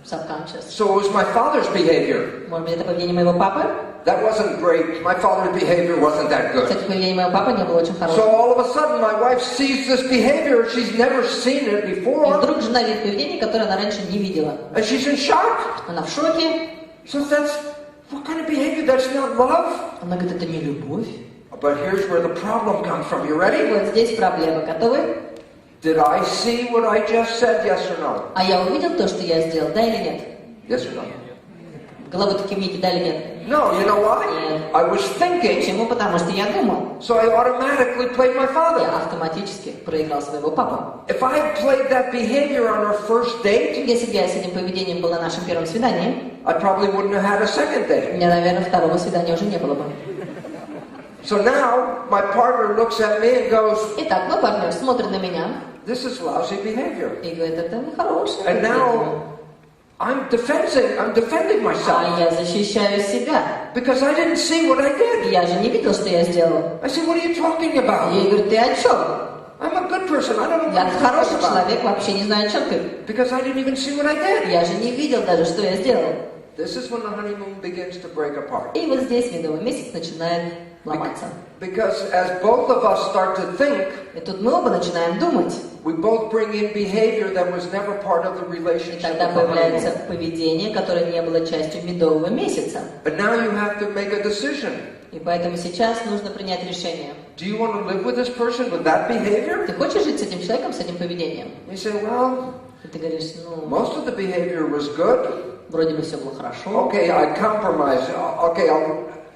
Subconscious. So it was my father's behavior. Может быть, это поведение моего папы? That wasn't great. My father's behavior wasn't that good. Кстати, поведение моего папы не было очень So хорошим. all of a sudden my wife sees this behavior. She's never seen it И before. вдруг жена видит поведение, которое она раньше не видела. And she's in shock. Она в шоке. So that's, what kind of behavior? That's not love. Она говорит, это не любовь. But here's where the problem comes from. You ready? Вот здесь проблема. Готовы? Did I see what I just said? Yes or no? А я увидел то, что я сделал, да или нет? Yes or no? Головы таки кивните, да или нет? No, you know why? Нет. I was thinking, Почему? Потому что я думал. so I automatically played my Я father. автоматически проиграл своего папу. If I had played that behavior on our first date, Если бы я с этим поведением был на нашем первом свидании, I probably wouldn't have had a second у date. меня, наверное, второго свидания уже не было бы. So now my partner looks at me and goes, Итак, мой партнер смотрит на меня this is lousy behavior. и говорит, это нехорошее And поведение. now I'm defending myself А я защищаю себя. because I didn't see what I did. Я же не видел, что я сделал. I said, what are you talking Я about? ей говорю, ты о чем? I'm a good person. I don't know what Я you're хороший talking about. человек, вообще не знаю, о чем ты. Because I didn't even see what I did. Я же не видел даже, что я сделал. This is when the honeymoon begins to break apart. И вот здесь медовый месяц начинает ломаться. Because as both of us start to think, И тут мы оба начинаем думать. we both bring in behavior that was never part of the И relationship. тогда of the появляется honeymoon. поведение, которое не было частью медового месяца. But now you have to make a decision. И поэтому сейчас нужно принять решение. Do you want to live with this person with that behavior? Ты хочешь жить с этим человеком, с этим поведением? You say, well, И ты говоришь, ну, most of the behavior was good. вроде бы все было хорошо. Okay, I compromise. Okay,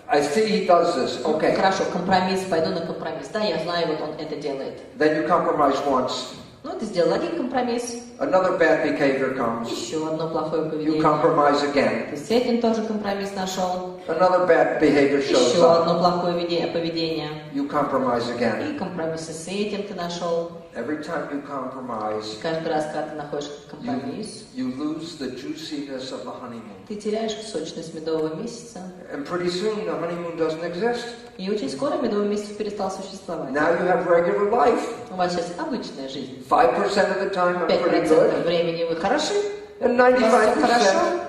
I see he does this. Okay. Хорошо, компромисс, пойду на компромисс. Да, я знаю, вот он это делает. Then you compromise once. Ну, ты сделал один компромисс, Another bad behavior comes. еще одно плохое You поведение. compromise again. Ты с этим тоже компромисс нашел. Another bad behavior shows Еще up. одно плохое поведение. You compromise again. И компромиссы с этим ты нашел. Every time you И compromise, каждый раз, когда ты находишь компромисс, you lose the juiciness of the honeymoon. ты теряешь сочность медового месяца. And pretty soon the honeymoon doesn't exist. И очень скоро медовый месяц перестал существовать. Now you have regular life. У вас сейчас обычная жизнь. 5% of the time I'm pretty 5% good. времени вы хороши, And 95%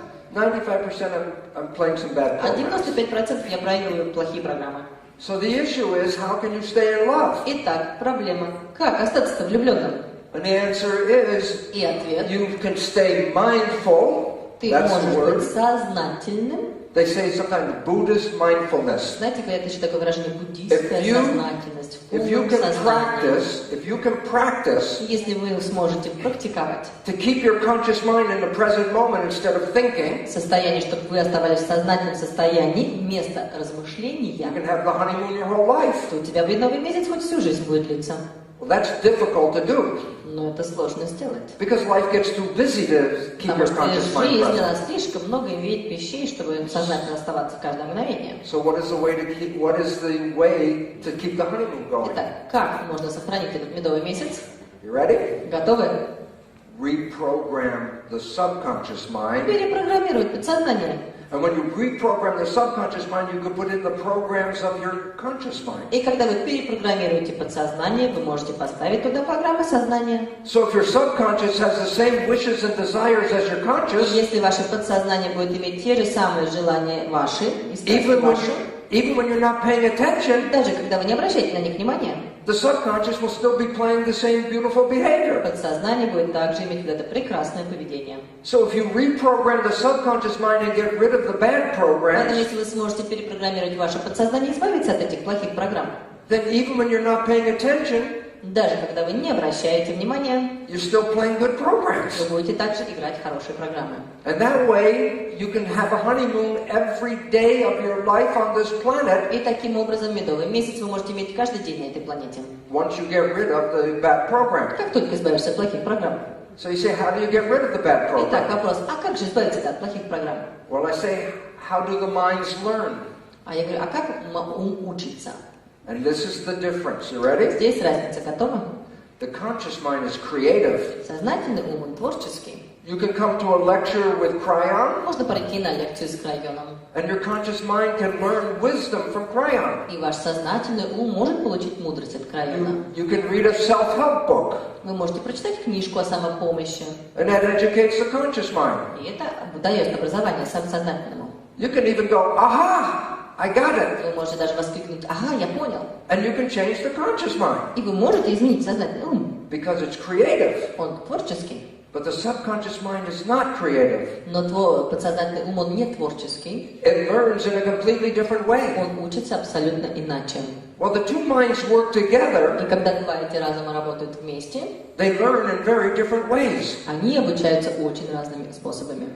I'm playing some bad а programs. 95% я проигрываю плохие программы. So the issue is, how can you stay in love? Итак, проблема. Как остаться-то влюбленным? And the answer is, И ответ. you can stay mindful. Ты That's the можешь быть word. сознательным. They say sometimes Buddhist mindfulness. Знаете, говорят еще такое выражение буддийская If you- сознательность. If you Ум сознательный. practice Если вы сможете практиковать to keep your conscious mind in the present moment instead of thinking, состояние, чтобы вы оставались в сознательном состоянии вместо размышления, you can have the honeymoon your whole life. то у тебя медовый месяц хоть всю жизнь будет длиться. Well, that's difficult to do Но это сложно сделать. because life gets too busy to keep Потому your что conscious mind жизнь, present. она слишком много имеет вещей, чтобы сознательно оставаться в каждое мгновение. So what is the way to keep the honeymoon going? Итак, как можно сохранить этот медовый месяц? You ready? Готовы? Reprogram the subconscious mind Перепрограммировать подсознание. And when you reprogram the subconscious mind, you can put in the programs of your conscious mind. И когда вы перепрограммируете подсознание, вы можете поставить туда программы сознания. So if your subconscious has the same wishes and desires as your conscious, Если ваше подсознание будет иметь те же самые желания ваши, и страсти ваши, even when you're not paying attention, даже когда вы не обращаете на них внимания, the subconscious will still be playing the same beautiful behavior. подсознание будет также иметь вот это прекрасное поведение. So if you reprogram the subconscious mind and get rid of the bad Поэтому programs, если вы сможете перепрограммировать ваше подсознание и избавиться от этих плохих программ, then even when you're not paying attention, даже когда вы не обращаете внимания, you're still playing good programs. вы будете также играть хорошие программы. And that way, you can have a honeymoon every day of your life on this planet И таким образом медовый месяц вы можете иметь каждый день на этой планете. once you get rid of the bad program. Как только избавишься от плохих программ. So you say, how do you get rid of the bad Итак, program? вопрос, а как же избавиться от плохих программ? Well, I say, how do the minds learn? А я говорю, а как ум учится? And this is the difference. You ready? Здесь разница, готова? The conscious mind is creative. Сознательный ум, он творческий. You can come to a lecture with crayon, Можно прийти на лекцию с крайоном. and your conscious mind can learn wisdom from crayon. И ваш сознательный ум может получить мудрость от крайона. You can read a self-help book, Вы можете прочитать книжку о самопомощи. and that educates the conscious mind. И это дает образование сознательному. You can even go, aha, I got it. Вы можете даже воскликнуть, ага, я понял. And you can change the conscious mind, И вы можете изменить сознательный ум. because it's creative. Он творческий. But the subconscious mind is not creative. Но твой подсознательный ум, он не творческий. It learns in a completely different way. Он учится абсолютно иначе. Well, the two minds work together. И когда два эти разума работают вместе, They learn in very different ways. они обучаются очень разными способами.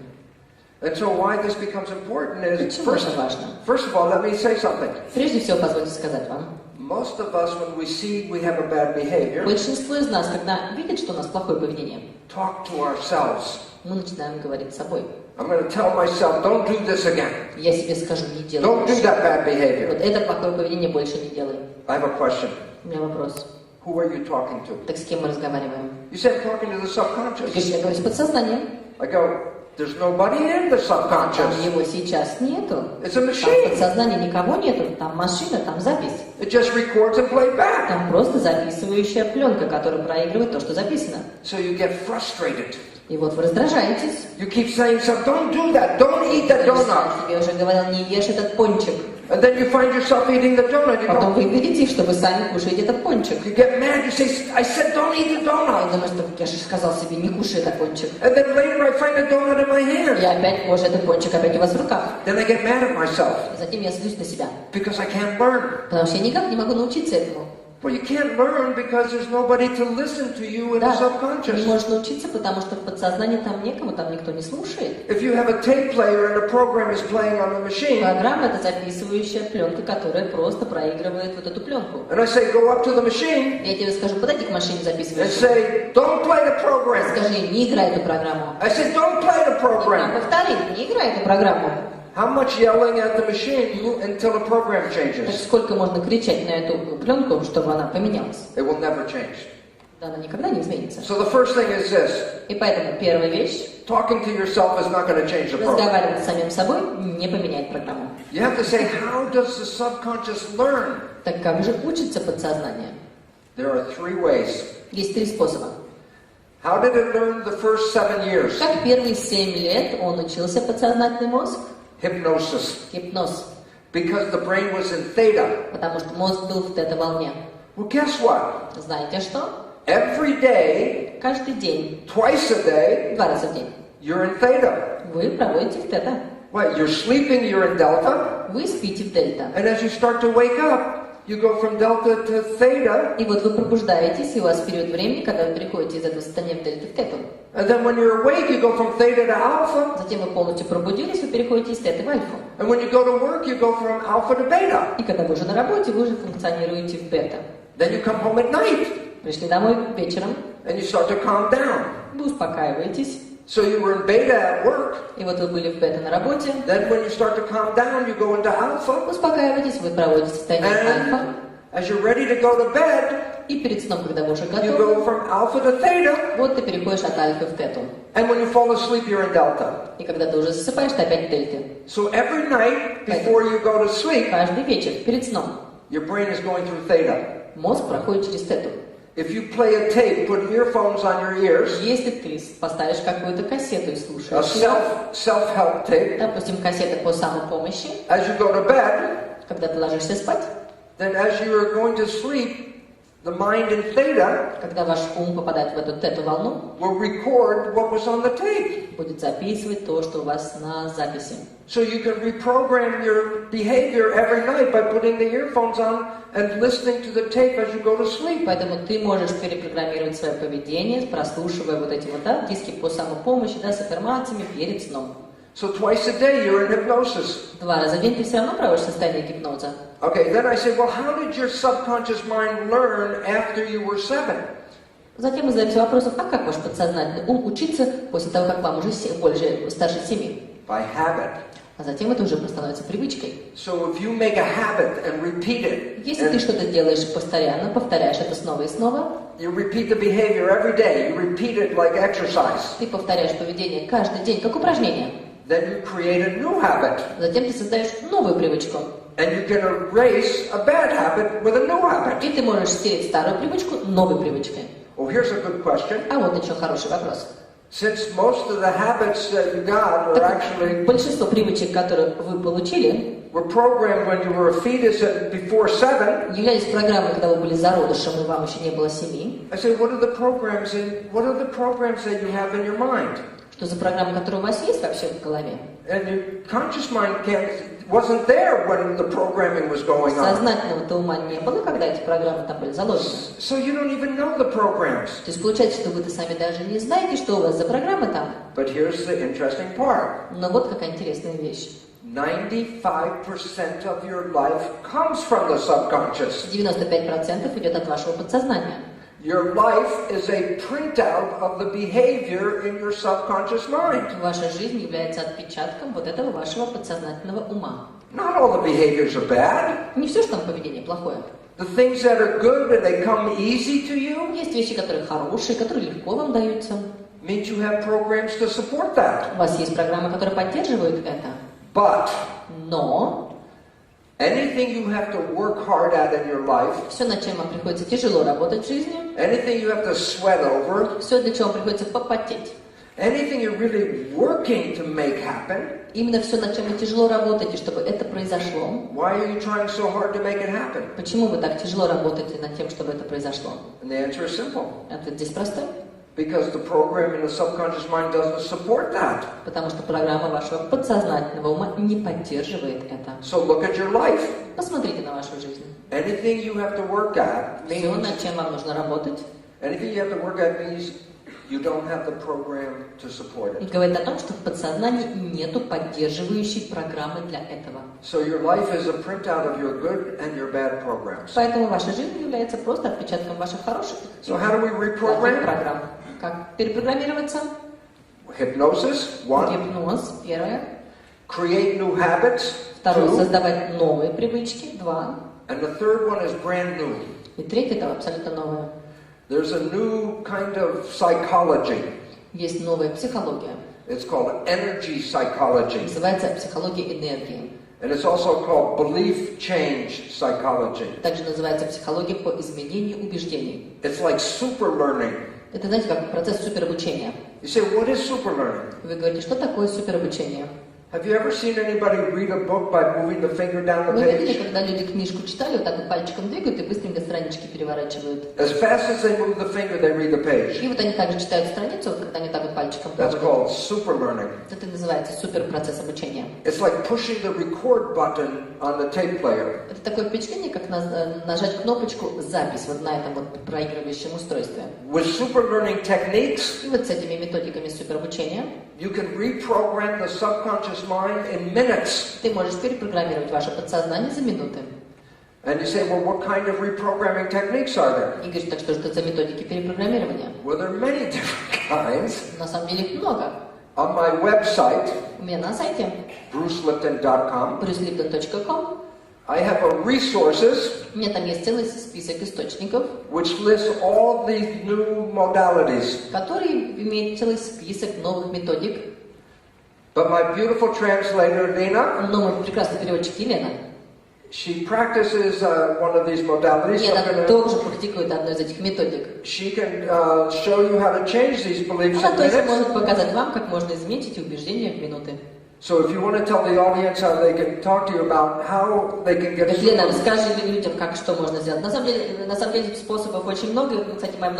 And so why this becomes important is, Почему это важно? first of all, let me say something. Прежде всего, позвольте сказать вам, Most of us, when we see we have a bad behavior, большинство из нас, когда видят, что у нас плохое поведение, talk to ourselves. мы начинаем говорить с собой. I'm going to tell myself, don't do this again. Я себе скажу, не делай Don't do больше. that bad behavior. Вот это плохое поведение больше не делай. I have a question. У меня вопрос. Who are you talking to? Так с кем мы разговариваем? You say I'm talking to the Ты subconscious. говоришь, я говорю с подсознанием. I go, there's nobody in the Там subconscious. его сейчас нету. It's a Там в machine. подсознании никого нету. Там машина, там запись. It just records and plays back. Там просто записывающая пленка, которая проигрывает то, что записано. So you get frustrated. И вот вы раздражаетесь. You keep saying, so don't do that. Don't eat that Я donut. тебе уже говорил, не ешь этот пончик. And then you find yourself eating the donut. You Потом go, вы видите, что вы сами кушаете этот пончик. you get mad. You say, I said don't eat the Я donut. думаю, что я же сказал себе, не кушай этот пончик. And then later I find the donut in my hand. Я опять кушаю этот пончик, опять у вас в руках. Then I get mad at myself И затем я злюсь на себя. because I can't learn. Потому что я никак не могу научиться этому. Well, you can't learn because there's nobody to listen to you in the Да, не subconscious. можешь научиться, потому что в подсознании там некому, там никто не слушает. If you have a tape player and a program is playing on the machine, Программа — это записывающая пленка, которая просто проигрывает вот эту пленку. and I say go up to the machine Я тебе скажу, подойди к машине and записывающей. say, don't play the program. Скажи, не играй эту программу. I say, don't play the program. Повтори, не играй эту программу. How much yelling at the machine until the program Так changes? сколько можно кричать на эту пленку, чтобы она поменялась? It will never change. Да, она никогда не изменится. So the first thing is this. И поэтому первая вещь — Talking to yourself is not going to change the program. разговаривать с самим собой не поменяет программу. You have to say, how does the subconscious learn? Так как же учится подсознание? There are three ways. Есть три способа. How did it learn the first 7 years? Как первые 7 лет он учился подсознательный мозг? Hypnosis. Гипноз. Because the brain was in theta. Потому что мозг был в тета-волне. Well, guess what? Знаете что? Every day, Каждый день, twice a day, 2 раза в день, you're in theta. вы проводите в тета. What, you're sleeping, you're in delta. Вы спите в дельта. And as you start to wake up, you go from delta to theta. И вот вы пробуждаетесь, и у вас период времени, когда вы переходите из этого состояния в дельту в тету. And then when you're awake, you go from theta to alpha. Затем вы полностью пробудились, вы переходите из теты в альфу. And when you go to work, you go from alpha to beta. И когда вы уже на работе, вы уже функционируете в бета. Then you come home at night Пришли домой вечером, and you start to calm down. вы успокаиваетесь. So you were in beta at work. И вот вы были в бета на работе, Then when you start to calm down, you go into alpha. успокаиваетесь, вы проводите состояние альфа. As you're ready to go to bed, И перед сном, когда вы уже you go готовы, from alpha to theta, вот ты переходишь от альфы в тету. and when you fall asleep, you're in delta. И когда ты уже засыпаешь, ты опять в дельте. So every night before you go to sleep, Каждый вечер, перед сном, your brain is going through theta. мозг проходит через тету. If you play a tape, put earphones on your ears, Если ты поставишь какую-то кассету и a слушаешь, self-help tape, допустим, кассета по самопомощи, as you go to bed, когда ты ложишься спать, then as you are going to sleep, the mind in theta когда ваш ум попадает в эту тету-волну, will record what was on the tape. будет записывать то, что у вас на записи. So you can reprogram your behavior every night by putting the earphones on and listening to the tape as you go to sleep. Поэтому ты можешь перепрограммировать свое поведение, прослушивая вот эти вот диски по самопомощи, с аффирмациями перед сном. So twice a day you're in hypnosis. 2 раза в день ты все равно проводишь состояние гипноза. Okay, then I said, well, how did your subconscious mind learn after you were 7? Затем мы задаемся вопросом, а как ваш подсознательный ум учится после того, как вам уже больше старше 7? By habit. А затем это уже становится привычкой. So if you make a habit and repeat it, Если ты что-то делаешь постоянно, повторяешь это снова и снова, you repeat the behavior every day, you repeat it like exercise, ты повторяешь поведение каждый день, как упражнение. then you create a new habit. Затем ты создаешь новую привычку. And you can erase a bad habit with a new habit. И ты можешь стереть старую привычку новой привычкой. Oh, here's a good question. А вот еще хороший вопрос. Since most of the habits that you got are actually Большинство привычек, которые вы получили, were programmed when you were a fetus and before 7, являлись программой, когда вы были зародышем и вам еще не было 7. I say, what are the programs that you have in your mind? Что за программа, которая у вас есть вообще в голове? And your conscious mind wasn't there when the programming was going on. Сознательного-то ума не было, когда эти программы там были заложены. So you don't even know the programs. То есть получается, что вы-то сами даже не знаете, что у вас за программа там. But here's the interesting part. Но вот какая интересная вещь. 95% of your life comes from the subconscious. 95% идет от вашего подсознания. Your life is a printout of the behavior in your subconscious mind. Ваша жизнь является отпечатком вот этого вашего подсознательного ума. Not all the behaviors are bad. Не все, что там поведение плохое. The things that are good and they come easy to you Есть вещи, которые хорошие, которые легко вам даются. means you have programs to support that. У вас есть программы, которые поддерживают это. But Но anything you have to work hard at in your life, все, над чем вам приходится тяжело работать в жизни, anything you have to sweat over, все, для чего вам приходится попотеть, anything you're really working to make happen, именно все, над чем вы тяжело работаете, чтобы это произошло. why are you trying so hard to make it happen? Почему вы так тяжело работаете над тем, чтобы это произошло? And the answer is simple. Ответ здесь простой. Because the program in the subconscious mind doesn't support that. Потому что программа вашего подсознательного ума не поддерживает это. So look at your life. Посмотрите на вашу жизнь. Anything you have to work at Все, means над чем вам нужно работать, you don't have the program to support it. говорит о том, что в подсознании нету поддерживающей программы для этого. So your life is a printout of your good and your bad programs. Поэтому ваша жизнь является просто отпечатком ваших хороших и So how do we плохих reprogram? программ. Как перепрограммироваться? Hypnosis, one. Гипноз, первое. Create new habits, Второе, two. создавать новые привычки, 2. And the third one is brand new. И третье, это абсолютно новое. There's a new kind of psychology. Есть новая психология. It's called energy psychology. Называется психология энергии. And it's also called belief change psychology. Также называется психология по изменению убеждений. It's like super learning. Это, знаете, как процесс суперобучения. You say, what is super learning? Вы говорите, что такое суперобучение? Have you ever seen anybody read a book by moving the finger down the Вы видели, page? когда люди книжку читали, вот так вот пальчиком двигают и быстренько странички переворачивают? As fast as they move the finger, they read the page. И вот они также читают страницу, вот когда они так вот пальчиком That's двигают. called super learning. Это называется супер процесс обучения. It's like pushing the record button on the tape player. Это такое впечатление, как нажать кнопочку «Запись» вот на этом вот проигрывающем устройстве. With super learning techniques, И вот с этими методиками суперобучения you can reprogram the subconscious mind in minutes. ты можешь перепрограммировать ваше подсознание за минуты. And you say, well, what kind of reprogramming techniques are there? И говоришь, так что же это за методики перепрограммирования? Well, there are many different kinds. На самом деле их много. On my website, У меня на сайте brucelipton.com, brucelipton.com I have a resources У меня там есть целый список источников, which lists all these new modalities. который имеет целый список новых методик. But my beautiful translator, Lena, Но мой прекрасный переводчик Елена, she practices one of these modalities. и она тоже практикует одну из этих методик. She can show you how to change these beliefs Она in точно minutes. может показать вам, как можно изменить эти убеждения в минуты. So if you want to tell the audience how they can talk to you about how they can get Лена, расскажи людям, как что можно сделать. На самом деле способов очень много. Кстати, моя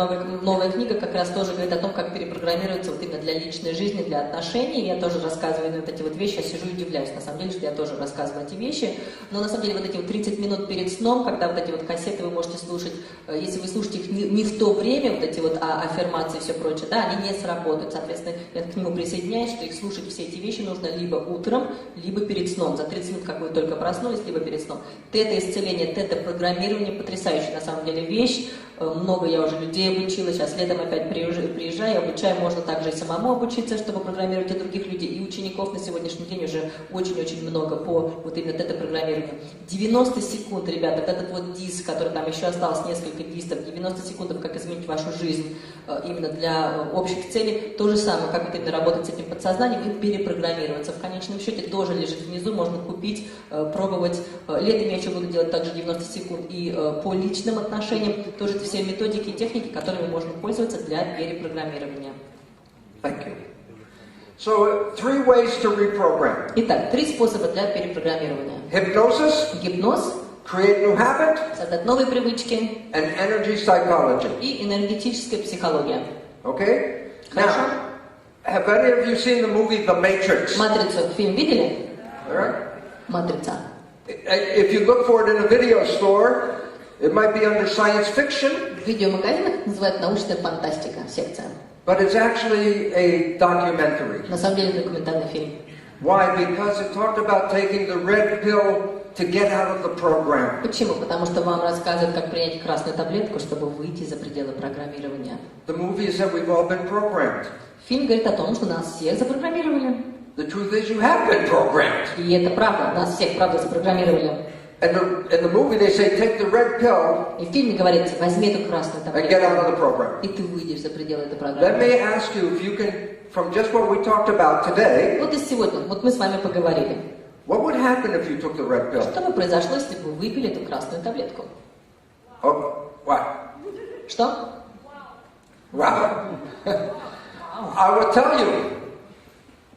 новая книга как раз тоже говорит о том, как перепрограммироваться вот именно для личной жизни, для отношений. Я тоже рассказываю вот эти вот вещи, я сижу и удивляюсь, на самом деле, что я тоже рассказываю эти вещи. Но на самом деле вот эти вот 30 минут перед сном, когда вот эти вот кассеты вы можете слушать, если вы слушаете их не в то время, вот эти вот аффирмации и все прочее, да, они не сработают. Соответственно, я к нему присоединяюсь, что их слушать все эти вещи нужно либо утром, либо перед сном, за 30 минут, как вы только проснулись, либо перед сном. Тета-исцеление, тета-программирование, потрясающая на самом деле вещь. Много я уже людей обучила, сейчас летом опять приезжаю, обучаю, можно также и самому обучиться, чтобы программировать и других людей, и учеников на сегодняшний день уже очень-очень много по вот именно тета-программированию. 90 секунд, ребята, вот этот вот диск, который там еще осталось, несколько дисков, 90 секунд, как изменить вашу жизнь именно для общих целей, то же самое, как вот именно работать с этим подсознанием и перепрограммироваться. В конечном счете тоже лежит внизу, можно купить, пробовать. Летом я еще буду делать также 90 секунд и по личным отношениям, тоже все методики и техники, которыми можно пользоваться для перепрограммирования. Thank you. So, 3 ways to reprogram. Итак, 3 способа для перепрограммирования. Hypnosis, Гипноз, create new habit, создать новые привычки and energy psychology. и энергетическая психология. Okay? Хорошо? Now, have any of you seen the movie The Matrix? Матрицу фильм видели? All right? Матрица. If you look for it in a video store, it might be under science fiction, В видеомагазинах называют научная фантастика, секция. but it's actually a documentary. На самом деле документальный фильм. Why? Because it talked about taking the red pill to get out of the program. Почему? Потому что вам рассказывают, как принять красную таблетку, чтобы выйти за пределы программирования. The movie said we've all been programmed. Фильм говорит о том, что нас всех запрограммировали. The truth is you have been programmed. И это правда, нас всех, правда, запрограммировали. And in the movie they say take the red pill И в фильме говорится, возьми эту красную and get out of таблетку, the program. и ты выйдешь за пределы этой Let программы. me ask you if you can, from just what we talked about today, Вот и сегодня, вот мы с вами поговорили. what would happen if you took the red pill? Что бы произошло, если бы вы выпили эту красную таблетку? Oh, what? Что? Wow. I will tell you,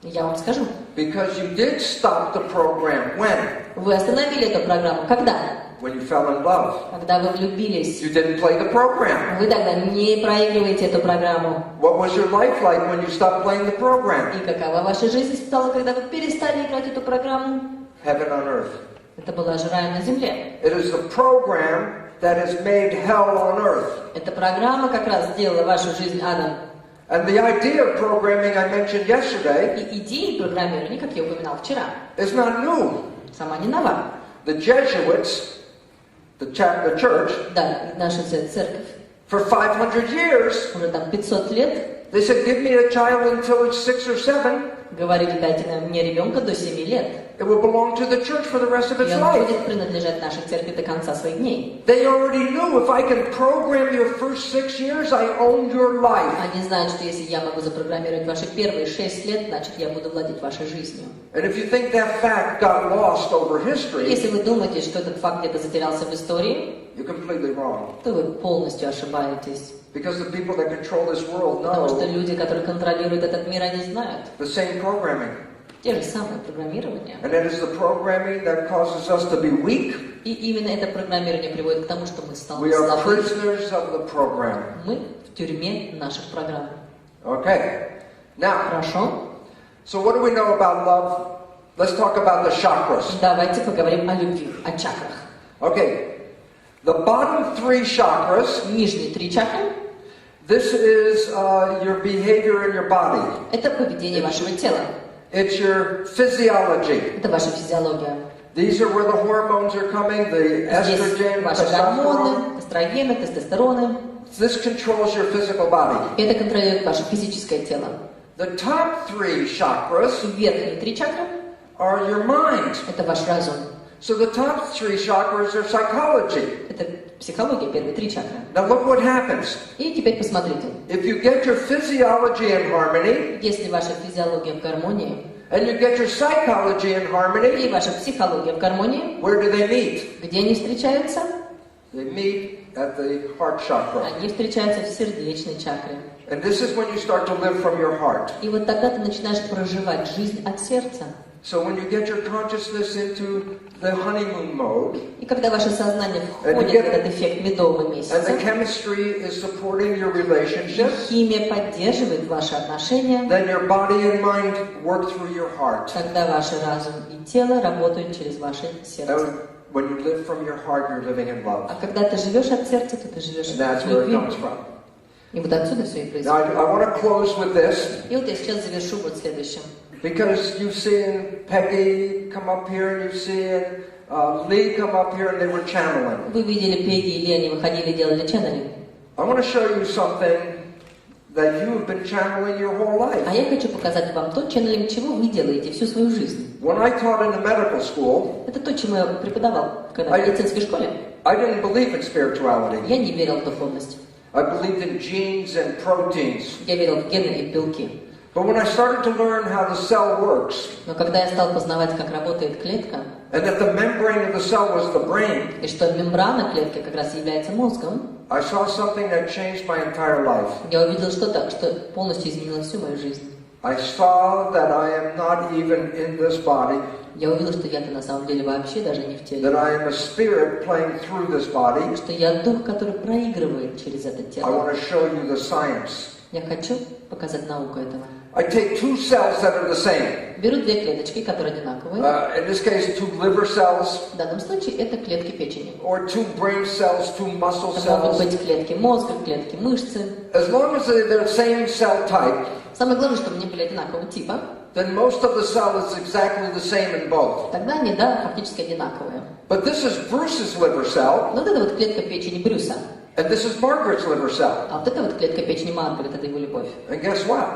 Я вам скажу. because you did stop the program. When? Вы остановили эту программу. Когда? When you fell in love. Когда вы влюбились. You didn't play the program. Вы тогда не проигрываете эту программу. What was your life like when you stopped playing the program? И какова ваша жизнь стала, когда вы перестали играть эту программу? Heaven on earth. Это была же рай на земле. It is the program that has made hell on earth. Эта программа как раз сделала вашу жизнь адом. And the idea of programming I mentioned yesterday И идея программирования, как я упоминал вчера, is not new. сама не нова. The Jesuits, the church, Да, наша церковь for 500 years, уже там 500 лет they said, give me a child until it's 6 or 7. говорили, дайте мне ребенка до 7 лет. It will belong to the church for the rest of its И он life. будет принадлежать нашей церкви до конца своих дней. They already knew if I can program your first 6 years, I own your life. Они знают, что если я могу запрограммировать ваши первые 6 лет, значит я буду владеть вашей жизнью. And if you think that fact got lost over history, Если вы думаете, что этот факт где-то затерялся в истории, you're completely wrong. то вы полностью ошибаетесь. Because the people that control this world Потому что know люди, которые контролируют этот мир, они знают the same programming. те же самые программирования. And it is the programming that causes us to be weak. И именно это программирование приводит к тому, что мы We are слабы. prisoners of the program. Мы в тюрьме наших программ. Okay. Now, Хорошо? so what do we know about love? Let's talk about the chakras. Давайте поговорим о любви, о чакрах. Okay. The bottom 3 chakras, Нижние 3 чакры this is your behavior in your body. – это поведение вашего тела. It's your physiology. Это ваша физиология. These are where the hormones are coming, the Здесь estrogen, ваши testosterone. гормоны, эстрогены, тестостероны. This controls your physical body. Это контролирует ваше физическое тело. The top 3 chakras И верхние 3 чакры are your mind. – это ваш разум. So the top 3 chakras are psychology. Это психология, первые 3 чакры. Now look what happens. И теперь посмотрите. If you get your physiology in harmony, Если ваша физиология в гармонии, and you get your psychology in harmony, и ваша психология в гармонии, where do they meet? где они встречаются? They meet at the heart chakra. Они встречаются в сердечной чакре. And this is when you start to live from your heart. И вот тогда ты начинаешь проживать жизнь от сердца. So when you get your consciousness into the honeymoon mode, И когда ваше сознание входит в этот эффект медового and месяца, the chemistry is supporting your и relationship, химия поддерживает ваши отношения, then your body and mind work through your heart. тогда ваш разум и тело работают через ваше сердце. And when you live from your heart, you're living in love. А когда ты живешь от сердца, то ты живешь And that's от where it любви. comes from. И вот отсюда все и Now, происходит. I want to close with this, И вот я сейчас завершу вот следующим. because you've seen Peggy come up here, and you've seen Lee come up here, and they were channeling. Вы видели Пегги и Ли, они выходили и делали ченнелинг. I want to show you something that you have been channeling your whole life. А я хочу показать вам тот ченнелинг, чего вы делаете всю свою жизнь. When I taught in the medical school, Это то, чему я преподавал когда в медицинской школе. I didn't believe in spirituality. Я не верил в духовность. I believed in genes and proteins. Я верил в гены и белки. But when I started to learn how the cell works, Но когда я стал познавать, как работает клетка, and that the membrane of the cell was the brain, и что мембрана клетки как раз является мозгом, I saw something that changed my entire life. я увидел что-то, что полностью изменило всю мою жизнь. I saw that I am not even in this body, Я увидел, что я-то на самом деле вообще даже не в теле. that I am a spirit playing through this body. Что я дух, который проигрывает через это I тело. want to show you the science. Я хочу показать науку этого. I take 2 cells that are the same. Беру 2 клеточки, которые одинаковые. In this case, 2 liver cells, В данном случае это клетки печени. or 2 brain cells, 2 muscle Это могут cells. быть клетки мозга, клетки мышцы. As long as they're the same cell type, Самое главное, чтобы они были одинакового типа. then most of the cell is exactly the same in both. Тогда они, да, фактически одинаковые. But this is Bruce's liver cell, Но вот это вот клетка печени Брюса. and this is Margaret's liver cell. А вот это вот клетка печени Маргарет, это его любовь. And guess what?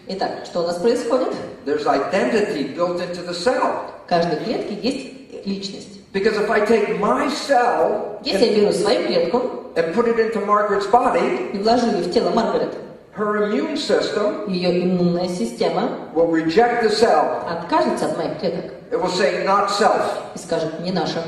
Итак, что у нас происходит? There's identity built into the cell. В каждой клетке есть личность. Because if I take my cell Если я беру свою клетку and put it into Margaret's body, и вложу ее в тело Маргарет, her immune system ее иммунная система will reject the cell. откажется от моих клеток It will say, not self. и скажет «не наша».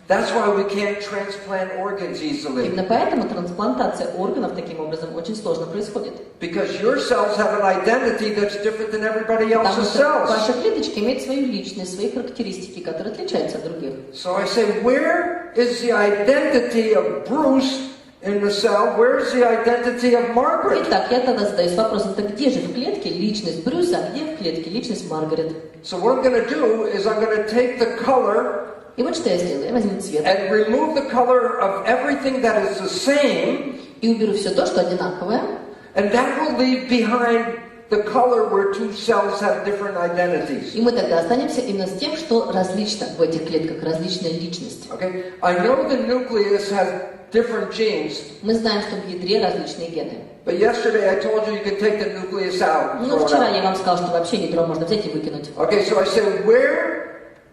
That's why we can't transplant organs easily. Именно поэтому трансплантация органов таким образом очень сложно происходит. Because your cells have an identity that's different than everybody Потому else's что cells. ваша клеточка имеет свою личность, свои характеристики, которые отличаются от других. So I say, where is the identity of Bruce in the cell? Where is the identity of Margaret? Итак, я тогда задаюсь вопросом, так где же в клетке личность Брюса, а где в клетке личность Маргарет? So what I'm going to do is I'm going to take the color И вот что я сделаю. Я возьму цвет and remove the color of everything that is the same, и уберу все то, что одинаковое, and that will leave behind the color where 2 cells have different identities. и мы тогда останемся именно с тем, что различно в этих клетках, различная личность. Okay? I know the nucleus has different genes, Мы знаем, что в ядре различные гены. but yesterday I told you you could take the nucleus out. and Но throw it вчера out. я вам сказал, что вообще ядро можно взять и выкинуть. Okay, so I say, where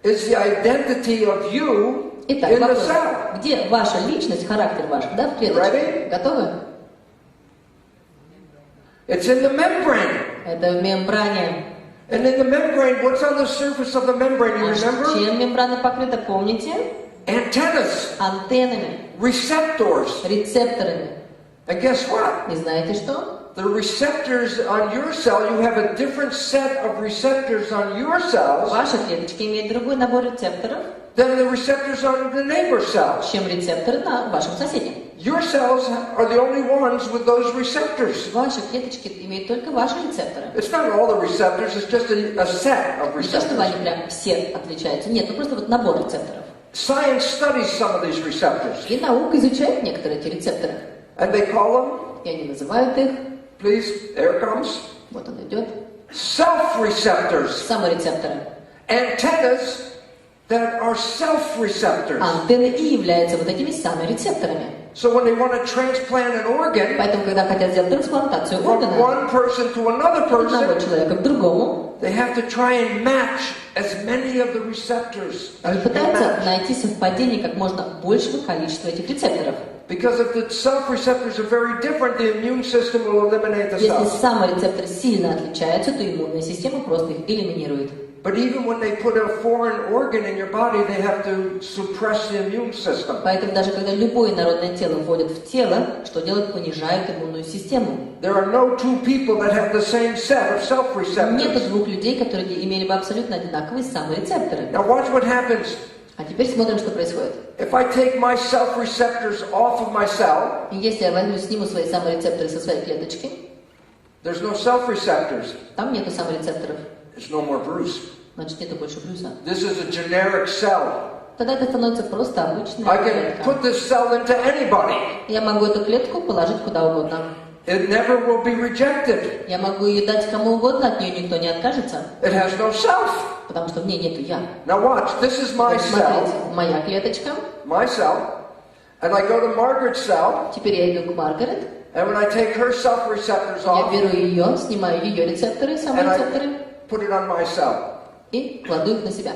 is the identity of you Итак, in the вопрос. cell? Где ваша личность, характер ваш, да, в клеточке? Ready? Готовы? It's in the membrane. Это в мембране. And in the membrane, what's on the surface of the membrane, you remember? Чем мембрана покрыта, помните? Antennas, Антеннами, receptors. рецепторами. And guess what? И знаете что? The receptors on your cell, you have a different set of receptors on your cells Ваша клеточка имеет другой набор рецепторов, than the receptors on the neighbor's cells. чем рецепторы на вашем соседе. Your cells are the only ones with those receptors. Ваши клеточки имеют только ваши рецепторы. It's not all the receptors, it's just a set of Не то, чтобы они receptors. прям все отличаются. Нет, ну просто вот набор рецепторов. Science studies some of these receptors. И наука изучает некоторые эти рецепторы. And they call them, И они называют их, please, there it comes, вот он идет, self-receptors. саморецепторы. Antennas that are self-receptors. Антенны и являются вот этими саморецепторами. So when they want to transplant an organ Поэтому, когда хотят сделать трансплантацию from органа one person to another от одного person, человека к другому, they have to try and match as many of the receptors они as they пытаются match. найти совпадение как можно большего количества этих рецепторов. Because if the self-receptors are very different, the immune system will eliminate the Если cells. сам рецептор сильно отличается, то иммунная система просто их элиминирует. But even when they put a foreign organ in your body, they have to suppress the immune system. Поэтому даже когда любое народное тело входит в тело, что делают? Понижают иммунную систему. There are no two people that have the same set of Нет self-receptors. двух людей, которые имели бы абсолютно одинаковые самые рецепторы. Now watch what happens. А теперь смотрим, что происходит. If I take my self-receptors off of my cell, И если я возьму, сниму свои саморецепторы со своей клеточки, there's no self-receptors. там нету саморецепторов, There's no more Bruce. значит нету больше Брюса. This is a generic cell. Тогда это становится просто обычная I can клетка. put this cell into anybody. Я могу эту клетку положить куда угодно. It never will be rejected. Я могу ее дать кому угодно, от нее никто не откажется, It has no self. потому что в ней нету я. Now watch, this is my Вот cell, смотрите, моя клеточка. my cell, and I go to Margaret's cell, Теперь я иду к Маргарет. and when I take her self-receptors Я off, беру ее, снимаю ее рецепторы, and саморецепторы, I put it on my cell, и кладу их на себя.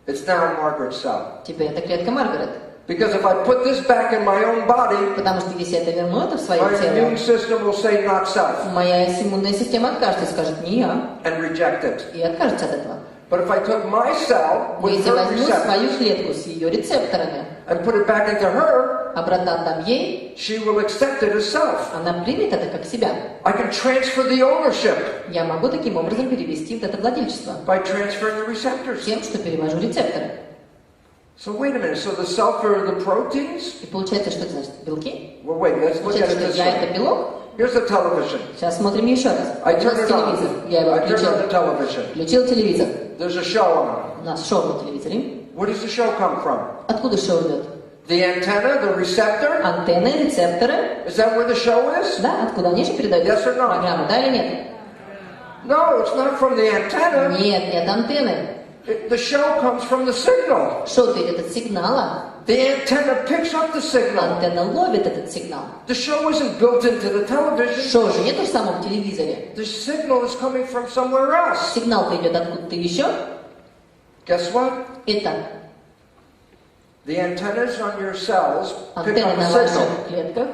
it's now Margaret's cell. Теперь это клетка Маргарет. Because if I put this back in my own body, Потому что если я это верну, это в свое my immune тело, system will say not self моя иммунная система откажется и скажет не я, and reject it. и откажется от этого. But if I took my cell Но with если her возьму свою receptors клетку с ее рецепторами, and put it back into her, обратно отдам ей, she will accept it as self. она примет это как себя. I can transfer the ownership Я могу таким образом перевести вот это владельчество by transferring the receptors. тем, что перевожу рецепторы. So wait a minute, so the self are the proteins? И получается, что это значит? Белки? Well, wait, let's look at Получается, it что this я way. это белок? Here's the television. Сейчас смотрим еще раз. I У turn нас it телевизор. on. Я его I turn включил. on the television. Включил телевизор. There's a show on. У нас шоу на телевизоре. Where does the show come from? Откуда шоу идет? The antenna, the receptor? Антенны, рецепторы. Is that where the show is? Да, откуда они же передают Yes or no? программу, да или нет? No, it's not from the antenna. Нет, нет антенны. The show comes from the signal. Шоу идет от сигнала. The antenna picks up the signal. Антенна ловит этот сигнал. The show isn't built into the television. Шоу же нету в самом телевизоре. The signal is coming from somewhere else. Сигнал-то идет откуда-то еще. Guess what? Итак, The antennas on your cells pick антенны up на a ваших signal. клетках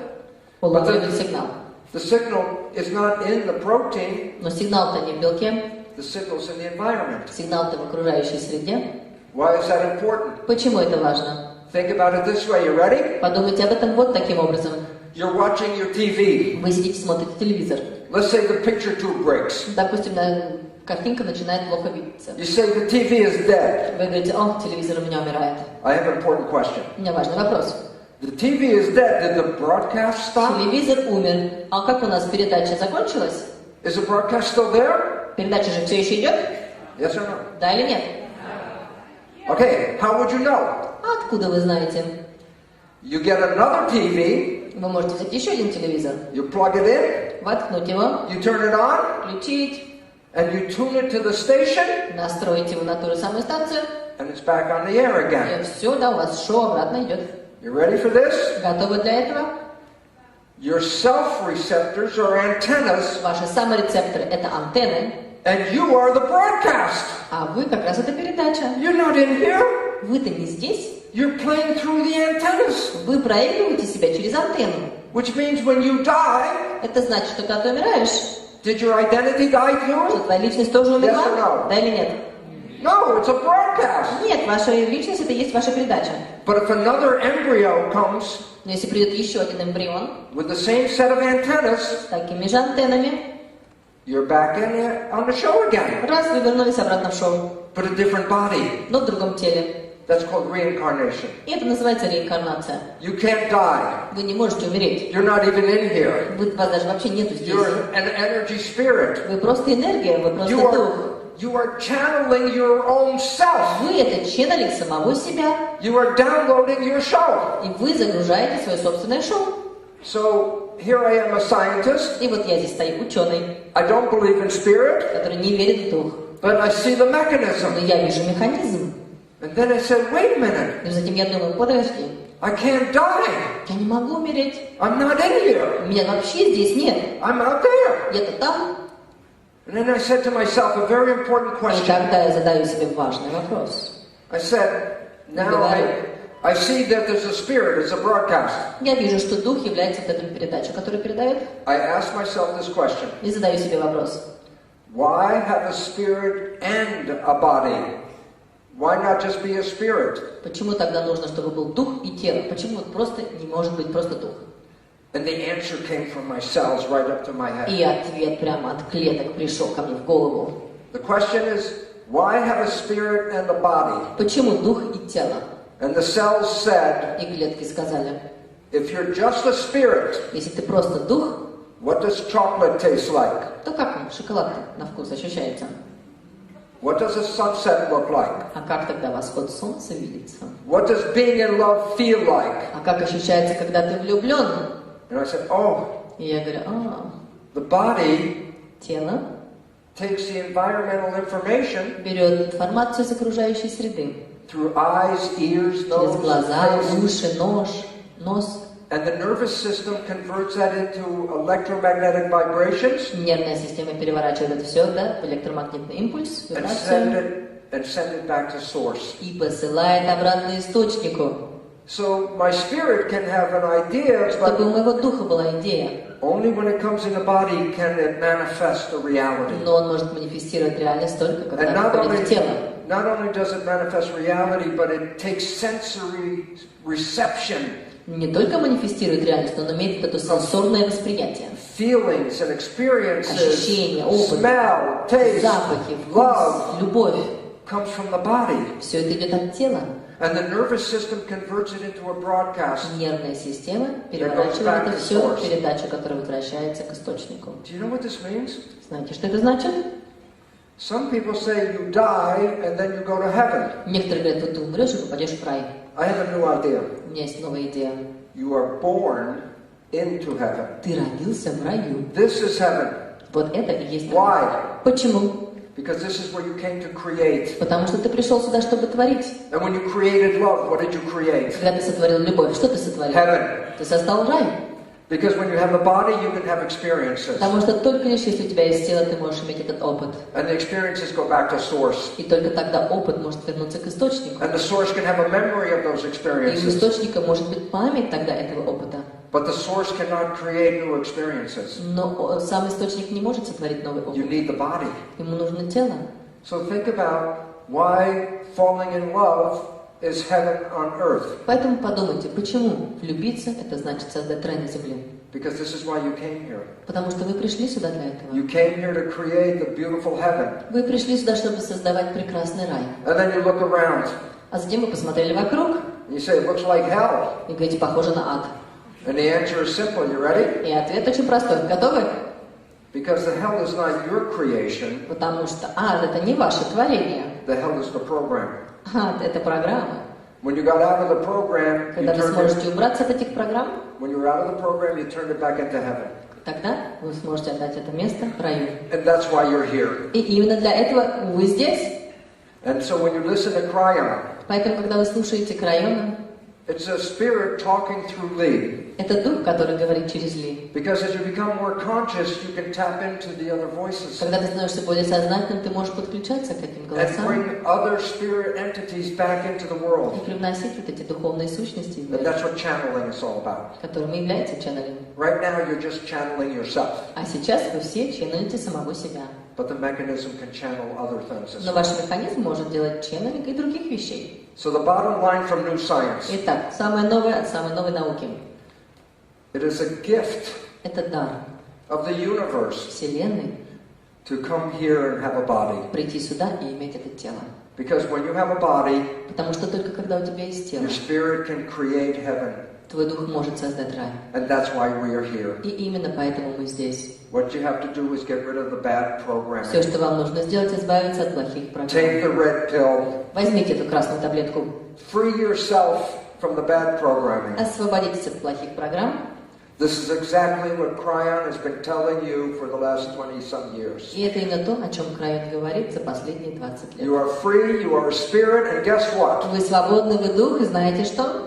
улавливают сигнал. The signal is not in the protein. Но сигнал-то не в белке, The signal's in the environment. сигнал-то в окружающей среде. Why is that important? Почему это важно? Think about it this way. You ready? Подумайте об этом вот таким образом. You're watching your TV. Вы сидите, смотрите телевизор. Let's say the picture tube breaks. Допустим, картинка начинает плохо видеться. You say the TV is dead. Вы говорите, о, телевизор у меня умирает. I have an important question. У меня важный вопрос. The TV is dead. Did the broadcast stop? Телевизор умер. А как у нас передача закончилась? Is the broadcast still there? Передача же все еще идет? Yes or no? Да или нет? Okay, how would you know? А откуда вы знаете? You get another TV, Вы можете взять еще один телевизор, you plug it in, воткнуть его, you turn it on, включить, and you tune it to the station, настроить его на ту же самую станцию, and it's back on the air again. и все, да, у вас шоу обратно идет. You ready for this? Готовы для этого? Your self-receptors are antennas, Ваши саморецепторы — это антенны, and you are the broadcast. а вы как раз это передача. You're not in here. Вы-то не здесь. You're playing through the antennas, Вы проигрываете себя через антенну. which means when you die, Это значит, что когда ты умираешь, did your identity die что too? твоя личность тоже Yes or умерла? no? Да или нет? No, it's a broadcast. Нет, ваша личность — это и есть ваша передача. But if another embryo comes Но если придет еще один эмбрион with the same set of antennas, с такими же антеннами, you're back on the show again, раз вы вернулись обратно в шоу, but a different body. но в другом теле. That's called reincarnation. И это называется реинкарнация. You can't die. Вы не можете умереть. You're not even in here. Вас даже вообще нету здесь. You're an energy spirit. Вы просто энергия, вы просто You дух. are channeling your own self. Вы это ченнелинг самого себя. You are downloading your show. И вы загружаете свое собственное шоу. So here I am, a scientist. И вот я здесь стою, ученый, I don't believe in spirit, который не верит в дух. but I see the Но mechanism. я вижу механизм. And then I said, wait a minute. И затем я думаю, подожди. I can't die. Я не могу умереть. I'm not in here. Меня вообще здесь нет. I'm out there. Где-то там. And then I said to myself a very important И question. тогда я задаю себе важный вопрос. I said, now I see that there's a spirit, it's a broadcast. Я вижу, что дух является вот этой передачей, которая передает. I asked myself this question. И задаю себе вопрос. Why have a spirit and a body? Why not just be a spirit? Почему тогда нужно, чтобы был дух и тело? Почему просто не может быть просто дух? And the answer came from my cells right up to my head. И ответ прямо от клеток пришел ко мне в голову. The question is, why have a spirit and a body? Почему дух и тело? And the cells said, И клетки сказали, if you're just a spirit, если ты просто дух, what does chocolate taste like? то как он, шоколад на вкус ощущается? What does a sunset look like? А как тогда восход солнца видится? What does being in love feel like? А как ощущается, когда ты влюблен? And I said, oh, И я говорю, the body тело takes the environmental information берет информацию из окружающей среды. through eyes, ears, Через nose, глаза, face, уши, нос. and the nervous system converts that into electromagnetic vibrations Нервная система переворачивает это все, да, в электромагнитный импульс, and вибрацию, send it back to source. и посылает обратно источнику. So my spirit can have an idea, Чтобы у but моего духа была идея, only when it comes in a body can it manifest a reality. но он может манифестировать реальность только, когда And приходит в тело. not only does it manifest reality, but it takes sensory reception, Не только манифестирует реальность, но он имеет это сенсорное восприятие. feelings and experiences, Ощущения, опыт, smell, taste, запахи, love вкус, любовь. comes from the body. Все это идет от тела. And the nervous system converts it into a broadcast. Нервная система переворачивает это все в передачу, которая возвращается к источнику. Do you know what this means? Знаете, что это значит? Some people say you die and then you go to heaven. Некоторые говорят, вот ты умрешь и попадешь в рай. I have a new idea. У меня есть новая идея. You are born into heaven. Ты родился в раю. This is heaven. Вот это и есть Why? рай. Почему? Because this is where you came to create. Потому что ты пришел сюда, чтобы творить. And when you created love, what did you create? Когда ты сотворил любовь, что ты сотворил? Heaven. Ты создал рай. Because when you have a body, you can have experiences. Потому что только лишь если у тебя есть тело, ты можешь иметь этот опыт. And the experiences go back to source. И только тогда опыт может вернуться к источнику. And the source can have a memory of those И у experiences. источника может быть память тогда этого опыта. But the source cannot create new experiences. Но сам источник не может сотворить новый You опыт. need the body. Ему нужно тело. So think about why falling in love is heaven on earth. Поэтому подумайте, почему влюбиться – это значит создать рай на земле. Because this is why you came here. Потому что вы пришли сюда для этого. You came here to create the beautiful heaven. Вы пришли сюда, чтобы создавать прекрасный рай. And then you look around А затем вы посмотрели вокруг and you say, it looks like hell. и говорите, похоже на ад. And the answer is simple. You ready? И ответ очень простой. Готовы? Because the hell is not your creation. Потому что ад – это не ваше творение. The hell is the program. Ад – это программа. When you got out of the program, you Когда вы turned сможете it, убраться от этих программ, when you were out of the program, you turned it back into heaven. тогда вы сможете отдать это место раю. And that's why you're here. И именно для этого вы здесь. And so when you listen to Cryon, Поэтому, когда вы слушаете Крайона, it's a spirit talking through Lee. это дух, который говорит через Ли. Because as you become more conscious, you can tap into the other voices Когда ты становишься более сознательным, ты можешь подключаться к этим and голосам bring other spirit entities back into the world. и привносить вот эти духовные сущности, в And мир, that's what channeling is all about. которыми является ченнелинг. Right now, you're just channeling yourself, А сейчас вы все ченнелите самого себя. but the mechanism can channel other things as Но well. ваш механизм может делать ченнелинг и других вещей. So the bottom line from new science, Итак, самое новое от самой новой науки. it is a gift Это дар of the universe Вселенной to come here and have a body. прийти сюда и иметь это тело. Because when you have a body, Потому что только когда у тебя есть тело, your spirit can create heaven. твой дух может создать рай. And that's why we are here. И именно поэтому мы здесь. What you have to do is get rid of the bad Все, programming. что вам нужно сделать, избавиться от плохих программ. Take the red pill. Возьмите эту красную таблетку, Free yourself from the bad programming. освободитесь от плохих программ. This is exactly what Cryon has been telling you for the last 20-some years. И это именно то, о чем Крайон говорит за последние 20 лет. You are free, you are a spirit, and guess what? Вы свободны, вы дух, и знаете что?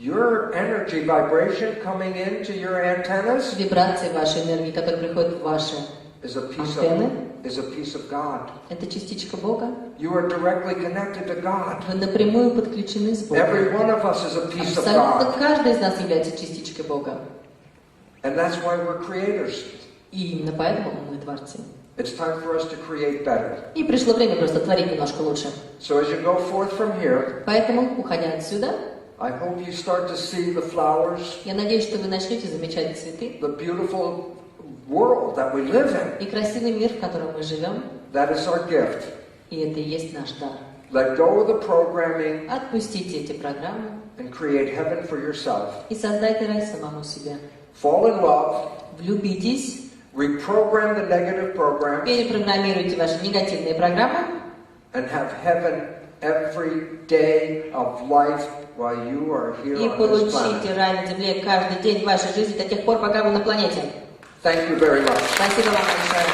your energy vibration coming into your antennas Вибрации вашей энергии, которые приходят в ваши is a антенны, piece of God. это частичка Бога. You are directly connected to God. Вы напрямую подключены с Богом. Every one of us is a piece of Абсолютно God. каждый из нас является частичкой Бога. And that's why we're creators. И именно поэтому мы творцы. It's time for us to create better. И пришло время просто творить немножко лучше. So as you go forth from here, Поэтому, уходя отсюда, I hope you start to see the flowers, я надеюсь, что вы начнете замечать цветы the beautiful world that we live in. и красивый мир, в котором мы живем. That is our gift. И это и есть наш дар. Let go of the programming Отпустите эти программы and create heaven for yourself. и создайте рай самому себе. Fall in love, Влюбитесь, reprogram the negative programs, перепрограммируйте ваши негативные программы and have heaven every day of life while you are here и on this planet. получите рай на земле каждый день вашей жизни до тех пор, пока вы на планете. Thank you very much. Спасибо вам большое.